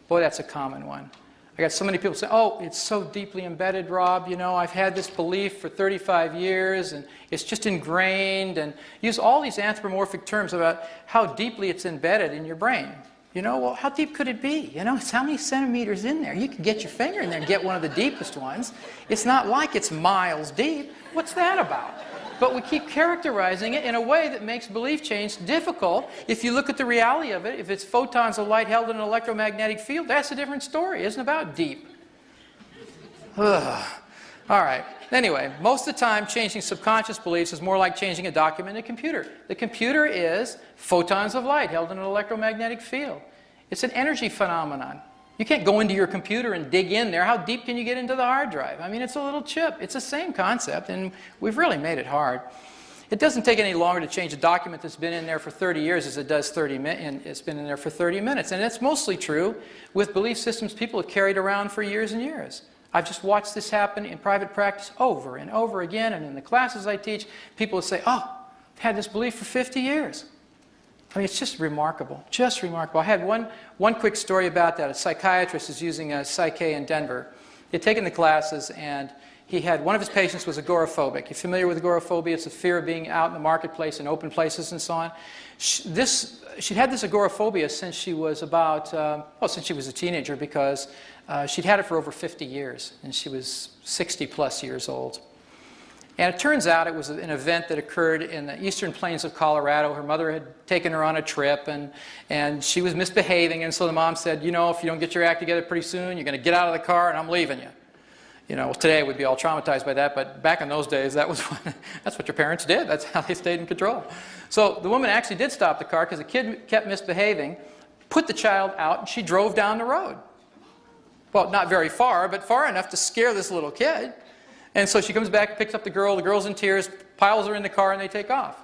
Boy, that's a common one. I got so many people say, oh, it's so deeply embedded, Rob. You know, I've had this belief for 35 years, and it's just ingrained, and use all these anthropomorphic terms about how deeply it's embedded in your brain. You know, well, how deep could it be? You know, it's how many centimeters in there? You could get your finger in there and get one of the deepest ones. It's not like it's miles deep. What's that about? But we keep characterizing it in a way that makes belief change difficult. If you look at the reality of it, if it's photons of light held in an electromagnetic field, that's a different story. It isn't about deep. All right. Anyway, most of the time, changing subconscious beliefs is more like changing a document in a computer. The computer is photons of light held in an electromagnetic field. It's an energy phenomenon. You can't go into your computer and dig in there. How deep can you get into the hard drive? I mean, it's a little chip. It's the same concept, and we've really made it hard. It doesn't take any longer to change a document that's been in there for 30 years as it does 30 minutes, and it's been in there for 30 minutes. And it's mostly true with belief systems people have carried around for years and years. I've just watched this happen in private practice over and over again, and in the classes I teach, people will say, oh, I've had this belief for 50 years. I mean, it's just remarkable, just remarkable. I had one quick story about that. A psychiatrist is using a Psych-K in Denver. He had taken the classes, and he had, one of his patients was agoraphobic. You're familiar with agoraphobia? It's the fear of being out in the marketplace in open places and so on. She'd had this agoraphobia since she was about, since she was a teenager, because she'd had it for over 50 years, and she was 60 plus years old. And it turns out it was an event that occurred in the eastern plains of Colorado. Her mother had taken her on a trip, and she was misbehaving, and so the mom said, you know, if you don't get your act together pretty soon, you're going to get out of the car and I'm leaving you. You know, today we'd be all traumatized by that, but back in those days, that's what your parents did. That's how they stayed in control. So the woman actually did stop the car because the kid kept misbehaving, put the child out, and she drove down the road. Well, not very far, but far enough to scare this little kid. And so she comes back, picks up the girl's in tears, piles her in the car, and they take off.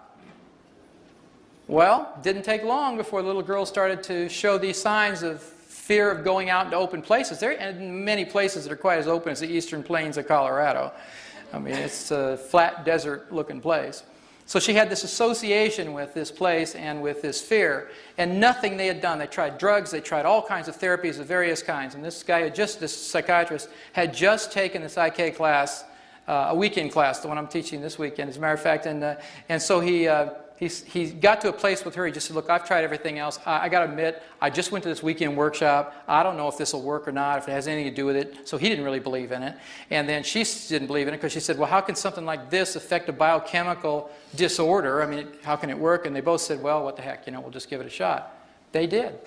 Well, didn't take long before the little girl started to show these signs of fear of going out into open places. There are many places that are quite as open as the eastern plains of Colorado. I mean, it's a flat desert-looking place. So she had this association with this place and with this fear, and nothing they had done. They tried drugs, they tried all kinds of therapies of various kinds, and this guy, this psychiatrist, had just taken the Psych-K class, a weekend class, the one I'm teaching this weekend, as a matter of fact, and so he got to a place with her. He just said, look, I've tried everything else. I got to admit, I just went to this weekend workshop. I don't know if this will work or not, if it has anything to do with it. So he didn't really believe in it. And then she didn't believe in it because she said, well, how can something like this affect a biochemical disorder? I mean, how can it work? And they both said, well, what the heck, you know, we'll just give it a shot. They did.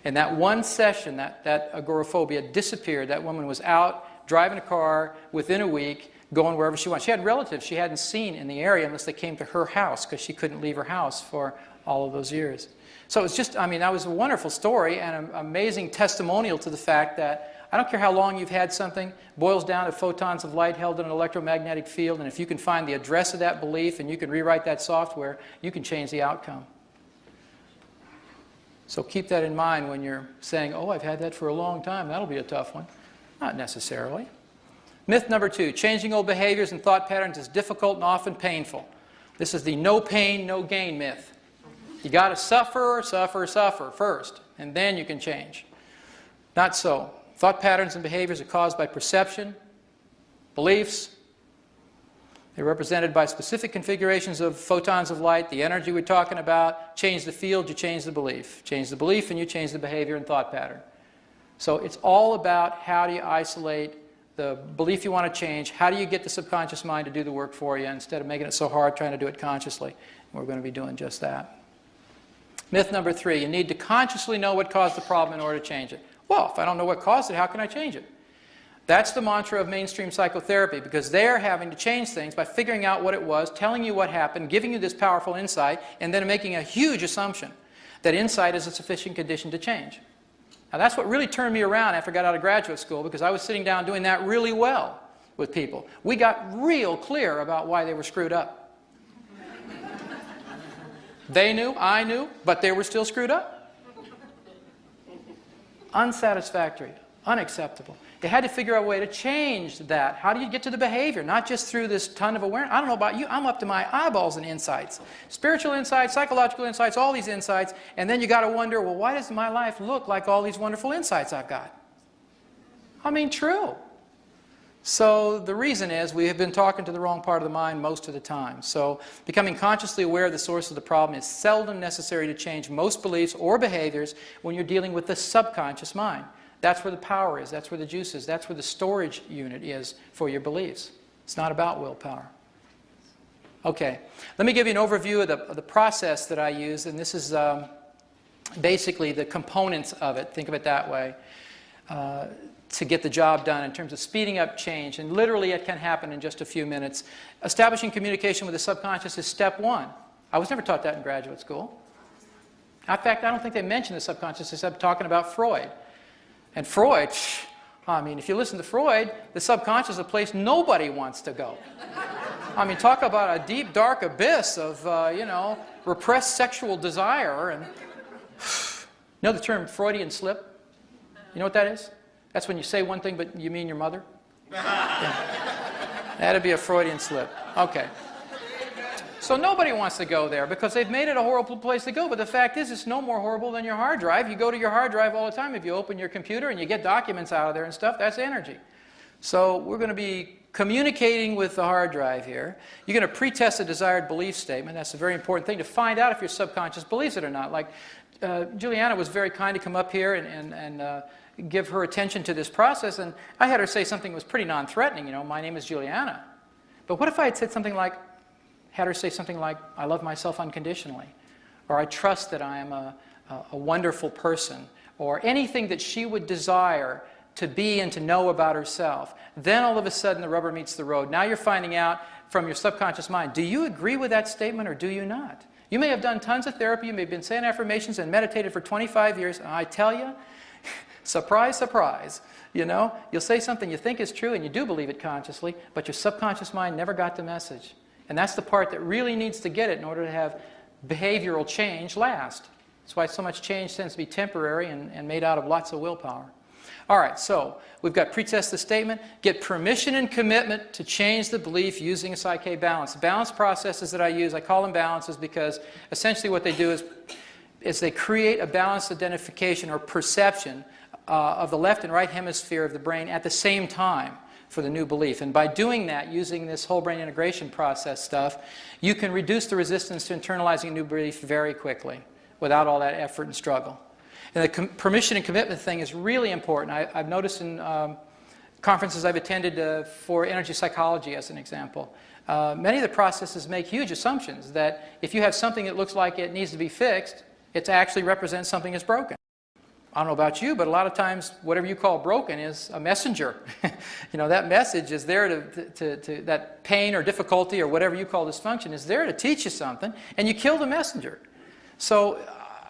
And that one session, that agoraphobia disappeared. That woman was out driving a car within a week, going wherever she wanted. She had relatives she hadn't seen in the area unless they came to her house because she couldn't leave her house for all of those years. So it's just, I mean, that was a wonderful story and an amazing testimonial to the fact that I don't care how long you've had something, boils down to photons of light held in an electromagnetic field, and if you can find the address of that belief and you can rewrite that software, you can change the outcome. So keep that in mind when you're saying, oh, I've had that for a long time, that'll be a tough one. Not necessarily. Myth number 2, changing old behaviors and thought patterns is difficult and often painful. This is the no pain, no gain myth. You got to suffer, suffer, suffer first, and then you can change. Not so. Thought patterns and behaviors are caused by perception, beliefs. They're represented by specific configurations of photons of light, the energy we're talking about. Change the field, you change the belief. Change the belief and you change the behavior and thought pattern. So it's all about how do you isolate the belief you want to change, how do you get the subconscious mind to do the work for you instead of making it so hard trying to do it consciously. And we're going to be doing just that. Myth number 3, you need to consciously know what caused the problem in order to change it. Well, if I don't know what caused it, how can I change it? That's the mantra of mainstream psychotherapy, because they're having to change things by figuring out what it was, telling you what happened, giving you this powerful insight, and then making a huge assumption that insight is a sufficient condition to change. Now that's what really turned me around after I got out of graduate school, because I was sitting down doing that really well with people. We got real clear about why they were screwed up. They knew, I knew, but they were still screwed up. Unsatisfactory, unacceptable. You had to figure out a way to change that. How do you get to the behavior? Not just through this ton of awareness. I don't know about you, I'm up to my eyeballs in insights. Spiritual insights, psychological insights, all these insights, and then you got to wonder, well, why does my life look like all these wonderful insights I've got? I mean, true. So the reason is we have been talking to the wrong part of the mind most of the time. So becoming consciously aware of the source of the problem is seldom necessary to change most beliefs or behaviors when you're dealing with the subconscious mind. That's where the power is. That's where the juice is. That's where the storage unit is for your beliefs. It's not about willpower. Okay, let me give you an overview of the process that I use, and this is basically the components of it. Think of it that way. To get the job done in terms of speeding up change, and literally it can happen in just a few minutes. Establishing communication with the subconscious is step 1. I was never taught that in graduate school. In fact, I don't think they mentioned the subconscious except talking about Freud. And Freud, I mean, if you listen to Freud, the subconscious is a place nobody wants to go. I mean, talk about a deep, dark abyss of, repressed sexual desire. And you know the term Freudian slip? You know what that is? That's when you say one thing, but you mean your mother? Yeah. That'd be a Freudian slip. Okay. So nobody wants to go there because they've made it a horrible place to go. But the fact is, it's no more horrible than your hard drive. You go to your hard drive all the time. If you open your computer and you get documents out of there and stuff, that's energy. So we're going to be communicating with the hard drive here. You're going to pretest a desired belief statement. That's a very important thing to find out if your subconscious believes it or not. Like Juliana was very kind to come up here and give her attention to this process, and I had her say something that was pretty non-threatening, my name is Juliana. But what if I had said something like, had her say something like, I love myself unconditionally, or I trust that I am a wonderful person, or anything that she would desire to be and to know about herself. Then all of a sudden the rubber meets the road. Now you're finding out from your subconscious mind, do you agree with that statement or do you not? You may have done tons of therapy, you may have been saying affirmations and meditated for 25 years, and I tell you, surprise, surprise, you'll say something you think is true and you do believe it consciously, but your subconscious mind never got the message. And that's the part that really needs to get it in order to have behavioral change last. That's why so much change tends to be temporary and made out of lots of willpower. All right, so we've got pretest the statement, get permission and commitment to change the belief using a Psych-K balance. The balance processes that I use, I call them balances because essentially what they do is they create a balanced identification or perception of the left and right hemisphere of the brain at the same time for the new belief. And by doing that, using this whole brain integration process stuff, you can reduce the resistance to internalizing a new belief very quickly without all that effort and struggle. And the permission and commitment thing is really important. I've noticed in conferences I've attended for energy psychology, as an example, many of the processes make huge assumptions that if you have something that looks like it needs to be fixed, it actually represents something that's broken. I don't know about you, but a lot of times whatever you call broken is a messenger. That message is there to that pain or difficulty or whatever you call dysfunction is there to teach you something, and you kill the messenger. So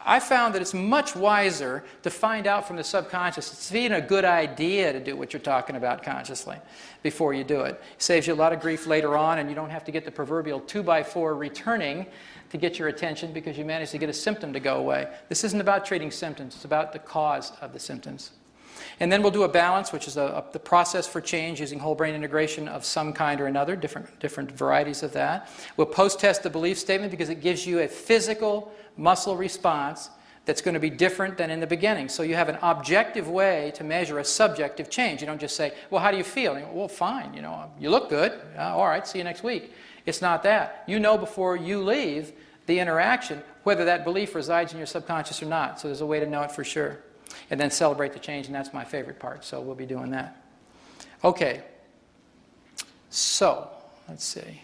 I found that it's much wiser to find out from the subconscious. It's even a good idea to do what you're talking about consciously before you do it. It saves you a lot of grief later on, and you don't have to get the proverbial 2x4 returning to get your attention because you managed to get a symptom to go away. This isn't about treating symptoms. It's about the cause of the symptoms. And then we'll do a balance, which is the process for change using whole brain integration of some kind or another, different varieties of that. We'll post-test the belief statement because it gives you a physical muscle response that's going to be different than in the beginning. So you have an objective way to measure a subjective change. You don't just say, well, how do you feel? And you go, well, fine, you look good. All right, see you next week. It's not that. You know before you leave the interaction whether that belief resides in your subconscious or not. So there's a way to know it for sure. And then celebrate the change, and that's my favorite part. So we'll be doing that. Okay. So, let's see.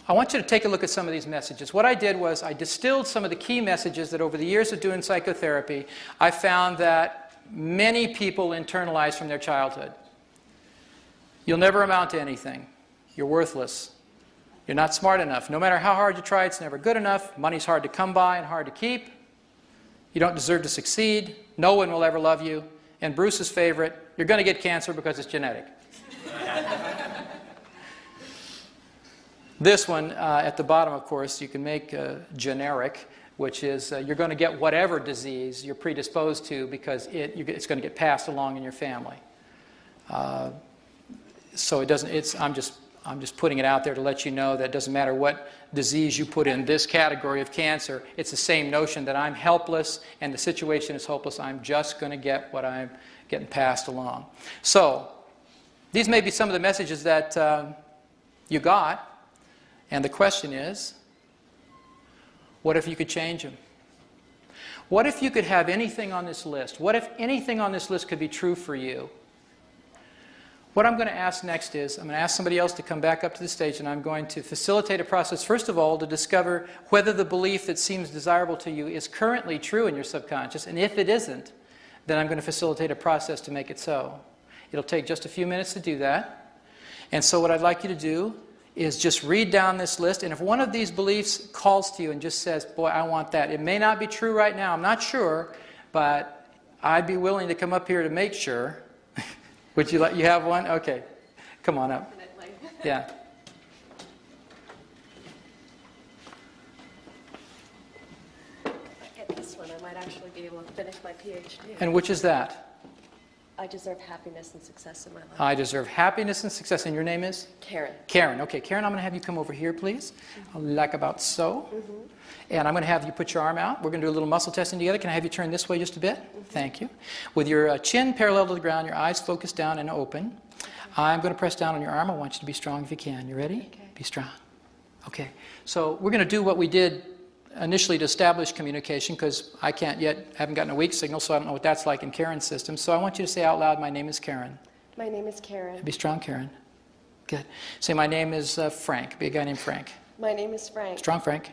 I want you to take a look at some of these messages. What I did was I distilled some of the key messages that over the years of doing psychotherapy, I found that many people internalize from their childhood. You'll never amount to anything. You're worthless. You're not smart enough. No matter how hard you try, it's never good enough. Money's hard to come by and hard to keep. You don't deserve to succeed. No one will ever love you. And Bruce's favorite, you're going to get cancer because it's genetic. This one, at the bottom, of course, you can make generic, which is you're going to get whatever disease you're predisposed to because it's going to get passed along in your family. So it doesn't. I'm just putting it out there to let you know that it doesn't matter what disease you put in this category of cancer. It's the same notion that I'm helpless and the situation is hopeless. I'm just going to get what I'm getting passed along. So these may be some of the messages that you got. And the question is, what if you could change them? What if you could have anything on this list? What if anything on this list could be true for you? What I'm going to ask next is, I'm going to ask somebody else to come back up to the stage, and I'm going to facilitate a process, first of all, to discover whether the belief that seems desirable to you is currently true in your subconscious, and if it isn't, then I'm going to facilitate a process to make it so. It'll take just a few minutes to do that. And so what I'd like you to do is just read down this list, and if one of these beliefs calls to you and just says, boy, I want that. It may not be true right now, I'm not sure, but I'd be willing to come up here to make sure. Would you have one? Okay. Come on up. Yeah. I get this one, I might actually be able to finish my PhD. And which is that? I deserve happiness and success in my life. I deserve happiness and success. And your name is? Karen. Karen. Okay, Karen, I'm going to have you come over here, please. Like about so. And I'm going to have you put your arm out. We're going to do a little muscle testing together. Can I have you turn this way just a bit? Thank you. With your chin parallel to the ground, your eyes focused down and open. I'm going to press down on your arm. I want you to be strong if you can. You ready? Okay. Be strong. Okay. So we're going to do what we did initially to establish communication, because I haven't gotten a weak signal, so I don't know what that's like in Karen's system. So I want you to say out loud, my name is Karen. My name is Karen. Be strong, Karen. Good. Say, my name is Frank. Be a guy named Frank. My name is Frank. Strong, Frank.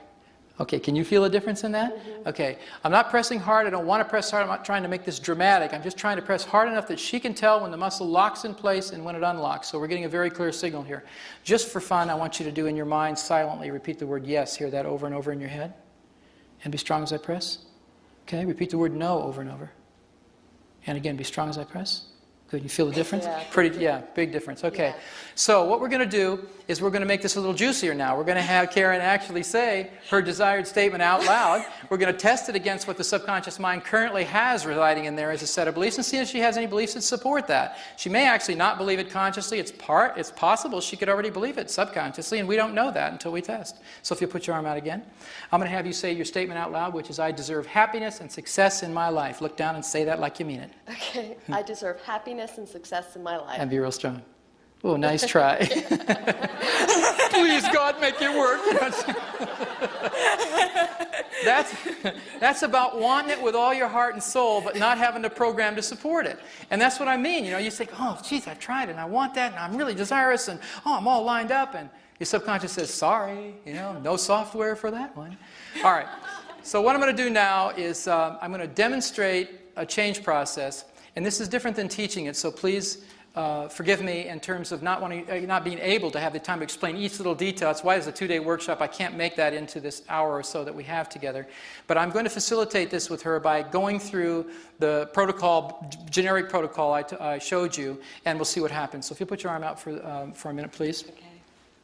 Okay, can you feel a difference in that? Okay, I'm not pressing hard. I don't want to press hard. I'm not trying to make this dramatic. I'm just trying to press hard enough that she can tell when the muscle locks in place and when it unlocks. So we're getting a very clear signal here. Just for fun, I want you to do in your mind silently, repeat the word yes. Hear that over and over in your head. And be strong as I press. Okay, repeat the word no over and over. And again, be strong as I press. Good, you feel the difference? Yeah. Big difference. Okay, Yeah. So what we're going to do is we're going to make this a little juicier now. We're going to have Karen actually say her desired statement out loud. We're going to test it against what the subconscious mind currently has residing in there as a set of beliefs and see if she has any beliefs that support that. She may actually not believe it consciously. It's possible she could already believe it subconsciously, and we don't know that until we test. So if you put your arm out again, I'm going to have you say your statement out loud, which is, I deserve happiness and success in my life. Look down and say that like you mean it. Okay, I deserve happiness and success in my life. And be real strong. Oh, nice try. Please, God, make it work. That's about wanting it with all your heart and soul, but not having the program to support it. And that's what I mean. You know, you think, oh, geez, I've tried it, and I want that, and I'm really desirous, and oh, I'm all lined up. And your subconscious says, sorry, you know, no software for that one. All right. So what I'm going to do now is I'm going to demonstrate a change process. And this is different than teaching it, so please forgive me in terms of not being able to have the time to explain each little detail. That's why it's a 2-day workshop. I can't make that into this hour or so that we have together. But I'm going to facilitate this with her by going through the protocol, generic protocol I showed you, and we'll see what happens. So if you put your arm out for a minute, please. Okay.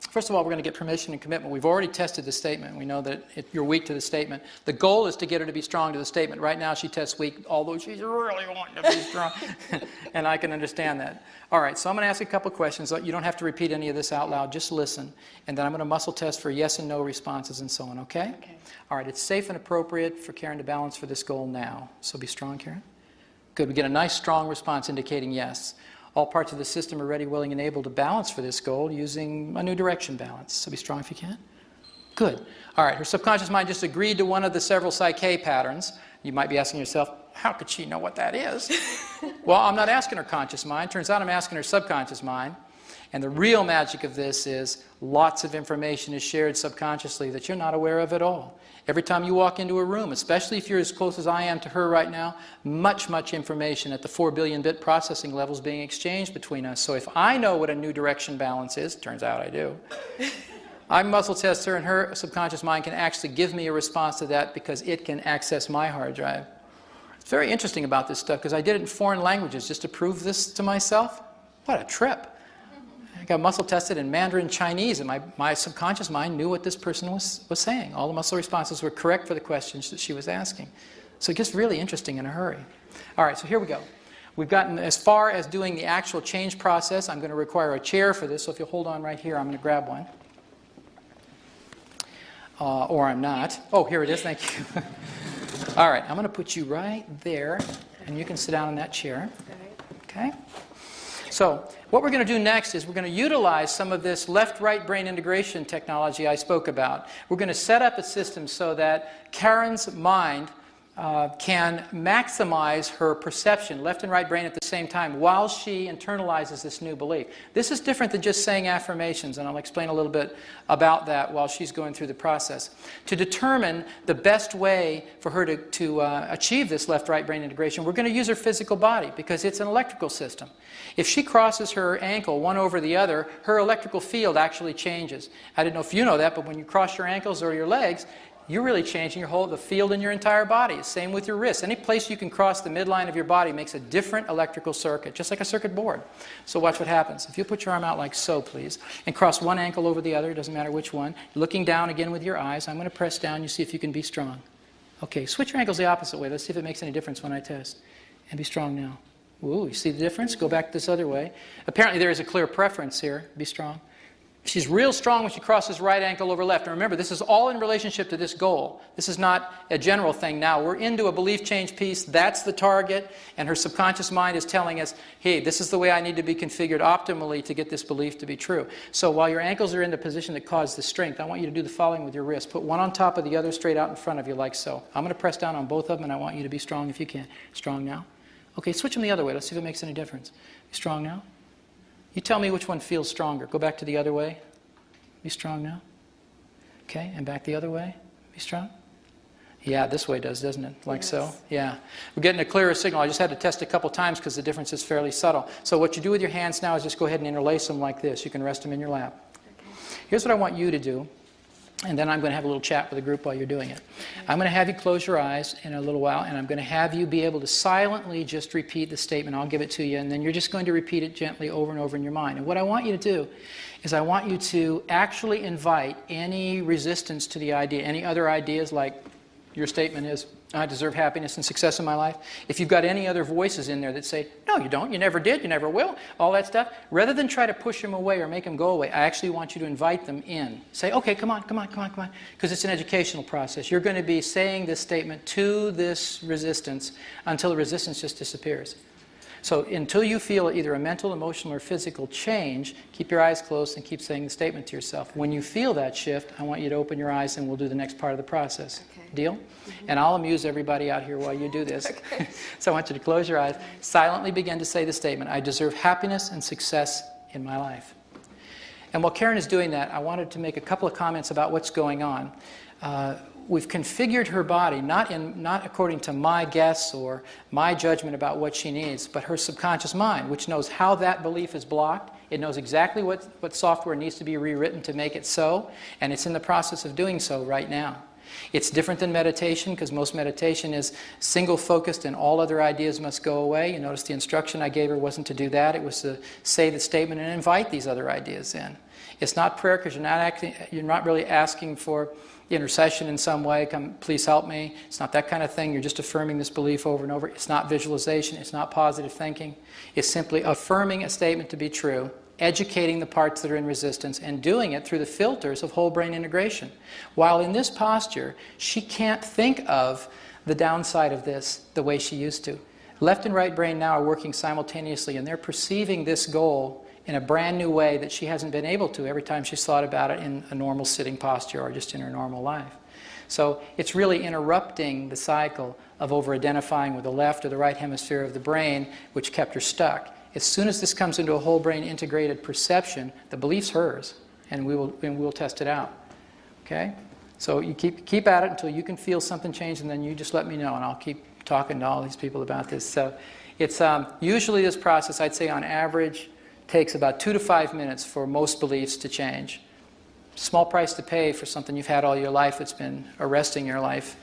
First of all, we're going to get permission and commitment. We've already tested the statement. We know that you're weak to the statement. The goal is to get her to be strong to the statement. Right now, she tests weak, although she's really wanting to be strong. And I can understand that. All right, so I'm going to ask a couple questions. You don't have to repeat any of this out loud. Just listen. And then I'm going to muscle test for yes and no responses and so on, okay? Okay. All right, it's safe and appropriate for Karen to balance for this goal now. So be strong, Karen. Good. We get a nice, strong response indicating yes. All parts of the system are ready, willing, and able to balance for this goal using a new direction balance. So be strong if you can. Good. All right, her subconscious mind just agreed to one of the several Psych-K patterns. You might be asking yourself, how could she know what that is? Well, I'm not asking her conscious mind. Turns out I'm asking her subconscious mind. And the real magic of this is lots of information is shared subconsciously that you're not aware of at all. Every time you walk into a room, especially if you're as close as I am to her right now, much information at the 4 billion bit processing level is being exchanged between us. So if I know what a new direction balance is, turns out I do, I muscle test her and her subconscious mind can actually give me a response to that because it can access my hard drive. It's very interesting about this stuff because I did it in foreign languages just to prove this to myself. What a trip. I got muscle tested in Mandarin Chinese, and my subconscious mind knew what this person was saying. All the muscle responses were correct for the questions that she was asking. So it gets really interesting in a hurry. All right, so here we go. We've gotten as far as doing the actual change process. I'm going to require a chair for this, so if you'll hold on right here, I'm going to grab one. Or I'm not. Oh, here it is. Thank you. All right, I'm going to put you right there, and you can sit down in that chair. Okay? So what we're going to do next is we're going to utilize some of this left-right brain integration technology I spoke about. We're going to set up a system so that Karen's mind can maximize her perception, left and right brain at the same time, while she internalizes this new belief. This is different than just saying affirmations, and I'll explain a little bit about that while she's going through the process. To determine the best way for her to achieve this left-right brain integration, we're going to use her physical body because it's an electrical system. If she crosses her ankle one over the other, her electrical field actually changes. I don't know if you know that, but when you cross your ankles or your legs, you're really changing the field in your entire body. Same with your wrists. Any place you can cross the midline of your body makes a different electrical circuit, just like a circuit board. So watch what happens. If you put your arm out like so, please, and cross one ankle over the other, it doesn't matter which one, looking down again with your eyes, I'm going to press down, you see if you can be strong. Okay, switch your ankles the opposite way. Let's see if it makes any difference when I test. And be strong now. Ooh, you see the difference? Go back this other way. Apparently there is a clear preference here. Be strong. She's real strong when she crosses right ankle over left. And remember, this is all in relationship to this goal. This is not a general thing now. We're into a belief change piece. That's the target. And her subconscious mind is telling us, hey, this is the way I need to be configured optimally to get this belief to be true. So while your ankles are in the position that caused the strength, I want you to do the following with your wrist. Put one on top of the other straight out in front of you like so. I'm going to press down on both of them, and I want you to be strong if you can. Strong now. Okay, switch them the other way. Let's see if it makes any difference. Be strong now. You tell me which one feels stronger. Go back to the other way. Be strong now. Okay, and back the other way. Be strong. Yeah, this way does, doesn't it? Like so. Yeah. We're getting a clearer signal. I just had to test a couple times because the difference is fairly subtle. So what you do with your hands now is just go ahead and interlace them like this. You can rest them in your lap. Okay. Here's what I want you to do. And then I'm going to have a little chat with the group while you're doing it. Okay. I'm going to have you close your eyes in a little while, and I'm going to have you be able to silently just repeat the statement. I'll give it to you, and then you're just going to repeat it gently over and over in your mind. And what I want you to do is I want you to actually invite any resistance to the idea, any other ideas like your statement is, I deserve happiness and success in my life. If you've got any other voices in there that say, no, you don't, you never did, you never will, all that stuff, rather than try to push them away or make them go away, I actually want you to invite them in. Say, okay, come on, because it's an educational process. You're going to be saying this statement to this resistance until the resistance just disappears. So until you feel either a mental, emotional, or physical change, keep your eyes closed and keep saying the statement to yourself. When you feel that shift, I want you to open your eyes and we'll do the next part of the process. Okay. Deal? Mm-hmm. And I'll amuse everybody out here while you do this. Okay. So I want you to close your eyes, silently begin to say the statement, I deserve happiness and success in my life. And while Karen is doing that, I wanted to make a couple of comments about what's going on. we've configured her body, not according to my guess or my judgment about what she needs, but her subconscious mind, which knows how that belief is blocked. It knows exactly what software needs to be rewritten to make it so, and it's in the process of doing so right now. It's different than meditation, because most meditation is single-focused and all other ideas must go away. You notice the instruction I gave her wasn't to do that. It was to say the statement and invite these other ideas in. It's not prayer, because you're not really asking for intercession in some way. Come, please help me. It's not that kind of thing. You're just affirming this belief over and over. It's not visualization. It's not positive thinking. It's simply affirming a statement to be true, educating the parts that are in resistance, and doing it through the filters of whole brain integration. While in this posture, she can't think of the downside of this the way she used to. Left and right brain now are working simultaneously, and they're perceiving this goal in a brand new way that she hasn't been able to every time she's thought about it in a normal sitting posture or just in her normal life. So it's really interrupting the cycle of over-identifying with the left or the right hemisphere of the brain, which kept her stuck. As soon as this comes into a whole brain integrated perception, the belief's hers, and we'll test it out. Okay? So you keep at it until you can feel something change, and then you just let me know, and I'll keep talking to all these people about this. So it's usually this process, I'd say on average, takes about 2 to 5 minutes for most beliefs to change. Small price to pay for something you've had all your life that's been arresting your life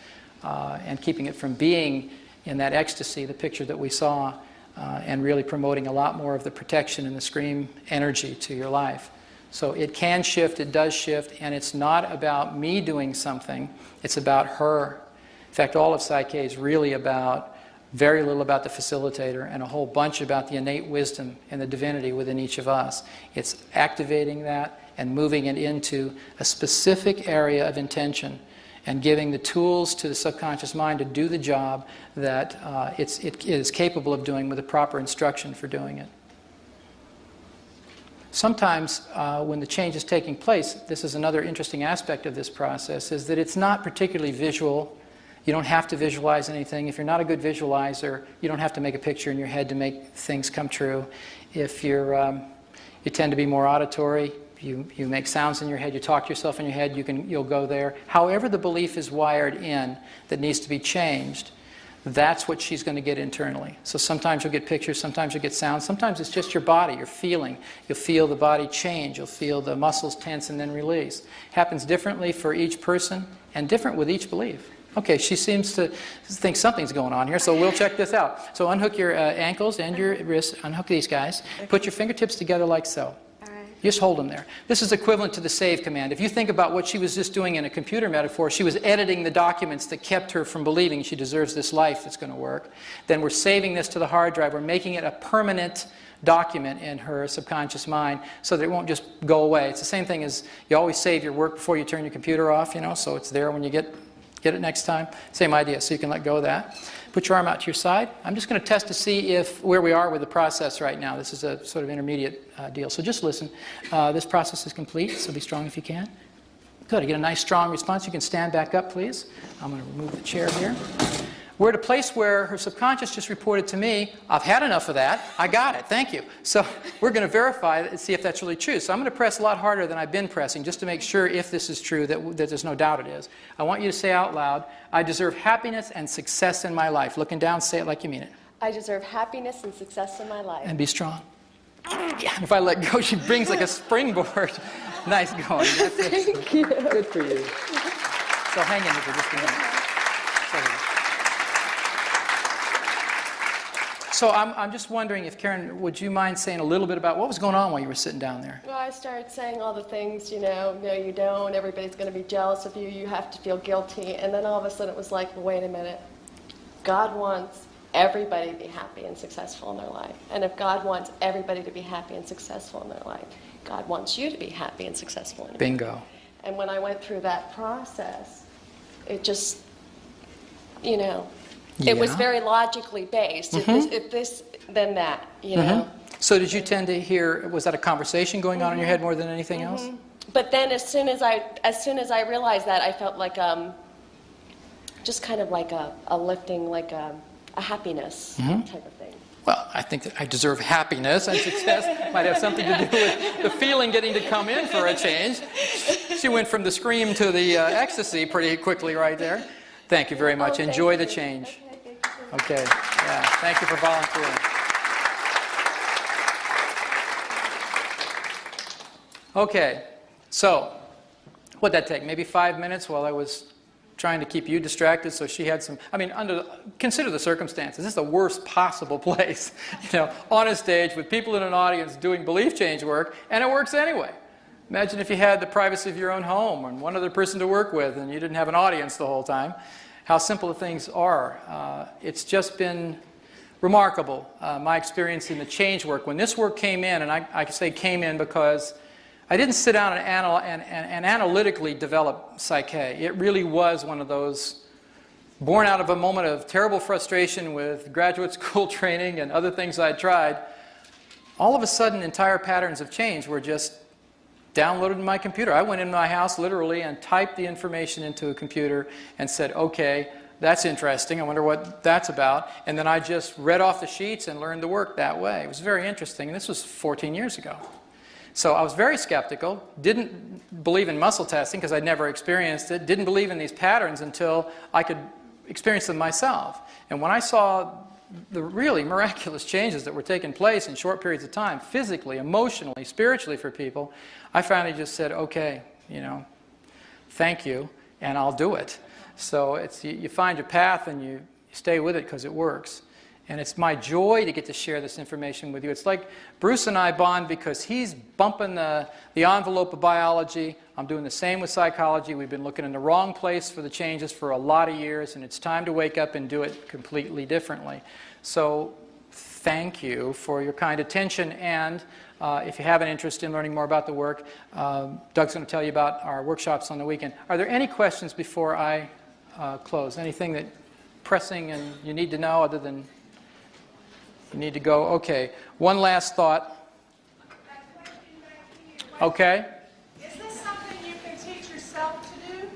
and keeping it from being in that ecstasy, the picture that we saw, and really promoting a lot more of the protection and the scream energy to your life. So it can shift, it does shift, and it's not about me doing something, it's about her. In fact, all of Psych-K is really about very little about the facilitator and a whole bunch about the innate wisdom and the divinity within each of us. It's activating that and moving it into a specific area of intention and giving the tools to the subconscious mind to do the job that it is capable of doing with the proper instruction for doing it. Sometimes when the change is taking place, this is another interesting aspect of this process, is that it's not particularly visual. You don't have to visualize anything. If you're not a good visualizer, you don't have to make a picture in your head to make things come true. If you tend to be more auditory, you make sounds in your head, you talk to yourself in your head, you'll go there. However the belief is wired in that needs to be changed, that's what she's going to get internally. So sometimes you'll get pictures, sometimes you'll get sounds, sometimes it's just your body, you're feeling. You'll feel the body change, you'll feel the muscles tense and then release. Happens differently for each person and different with each belief. Okay, she seems to think something's going on here, so we'll check this out. So unhook your ankles and your wrists, unhook these guys. Put your fingertips together like so. Just hold them there. This is equivalent to the save command. If you think about what she was just doing in a computer metaphor, she was editing the documents that kept her from believing she deserves this life that's going to work. Then we're saving this to the hard drive. We're making it a permanent document in her subconscious mind so that it won't just go away. It's the same thing as you always save your work before you turn your computer off, you know, so it's there when you get it next time. Same idea, so you can let go of that. Put your arm out to your side. I'm just going to test to see where we are with the process right now. This is a sort of intermediate deal. So just listen. This process is complete, so be strong if you can. Good. I get a nice strong response. You can stand back up, please. I'm going to remove the chair here. We're at a place where her subconscious just reported to me, I've had enough of that. I got it. Thank you. So we're going to verify it and see if that's really true. So I'm going to press a lot harder than I've been pressing just to make sure if this is true, that there's no doubt it is. I want you to say out loud, I deserve happiness and success in my life. Looking down, say it like you mean it. I deserve happiness and success in my life. And be strong. Yeah, if I let go, she brings like a springboard. Nice going. That's it. Thank you. Good for you. So hang in here for just a minute. So I'm just wondering if, Karen, would you mind saying a little bit about what was going on while you were sitting down there? Well, I started saying all the things, you know, no you don't, everybody's going to be jealous of you, you have to feel guilty, and then all of a sudden it was like, well, wait a minute, God wants everybody to be happy and successful in their life. And if God wants everybody to be happy and successful in their life, God wants you to be happy and successful in your life. Bingo. And when I went through that process, it just, you know, it was very logically based. Mm-hmm. If this, then that, you know. So did you tend to hear, was that a conversation going on in your head more than anything else? But then as soon as I realized that, I felt like just kind of like a lifting, like a happiness type of thing. Well, I think that I deserve happiness and success. Might have something to do with the feeling getting to come in for a change. She went from the scream to the ecstasy pretty quickly right there. Thank you very much. Enjoy the change. Okay. Yeah. Thank you for volunteering. Okay. So, what'd that take? Maybe 5 minutes while I was trying to keep you distracted, so she had some, I mean, consider the circumstances. This is the worst possible place, on a stage with people in an audience doing belief change work, and it works anyway. Imagine if you had the privacy of your own home and one other person to work with and you didn't have an audience the whole time. How simple things are. It's just been remarkable, my experience in the change work. When this work came in, and I can say came in because I didn't sit down and analytically develop Psych-K. It really was one of those born out of a moment of terrible frustration with graduate school training and other things I'd tried. All of a sudden, entire patterns of change were just downloaded in my computer. I went in my house literally and typed the information into a computer and said, okay, that's interesting. I wonder what that's about. And then I just read off the sheets and learned the work that way. It was very interesting. And this was 14 years ago. So I was very skeptical, didn't believe in muscle testing because I'd never experienced it, didn't believe in these patterns until I could experience them myself. And when I saw the really miraculous changes that were taking place in short periods of time, physically, emotionally, spiritually for people, I finally just said, okay, thank you, and I'll do it. So you find your path and you stay with it because it works. And it's my joy to get to share this information with you. It's like Bruce and I bond because he's bumping the envelope of biology. I'm doing the same with psychology. We've been looking in the wrong place for the changes for a lot of years, and it's time to wake up and do it completely differently. So thank you for your kind attention, and if you have an interest in learning more about the work, Doug's going to tell you about our workshops on the weekend. Are there any questions before I close? Anything that pressing and you need to know other than you need to go? Okay. One last thought. Okay. Is this something you can teach yourself to do?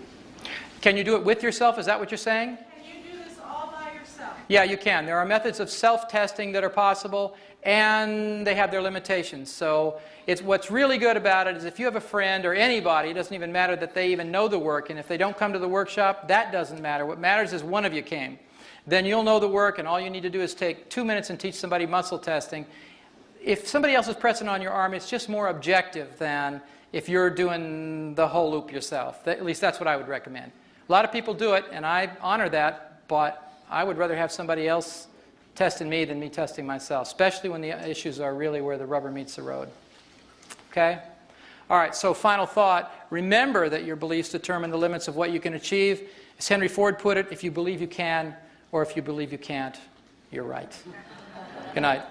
Can you do it with yourself? Is that what you're saying? Can you do this all by yourself? Yeah, you can. There are methods of self-testing that are possible, and they have their limitations. So what's really good about it is if you have a friend or anybody, it doesn't even matter that they even know the work, and if they don't come to the workshop, that doesn't matter. What matters is one of you came. Then you'll know the work, and all you need to do is take 2 minutes and teach somebody muscle testing. If somebody else is pressing on your arm, it's just more objective than if you're doing the whole loop yourself. At least that's what I would recommend. A lot of people do it, and I honor that, but I would rather have somebody else testing me than me testing myself, especially when the issues are really where the rubber meets the road. Okay? All right, so final thought. Remember that your beliefs determine the limits of what you can achieve. As Henry Ford put it, if you believe you can, or if you believe you can't, you're right. Good night.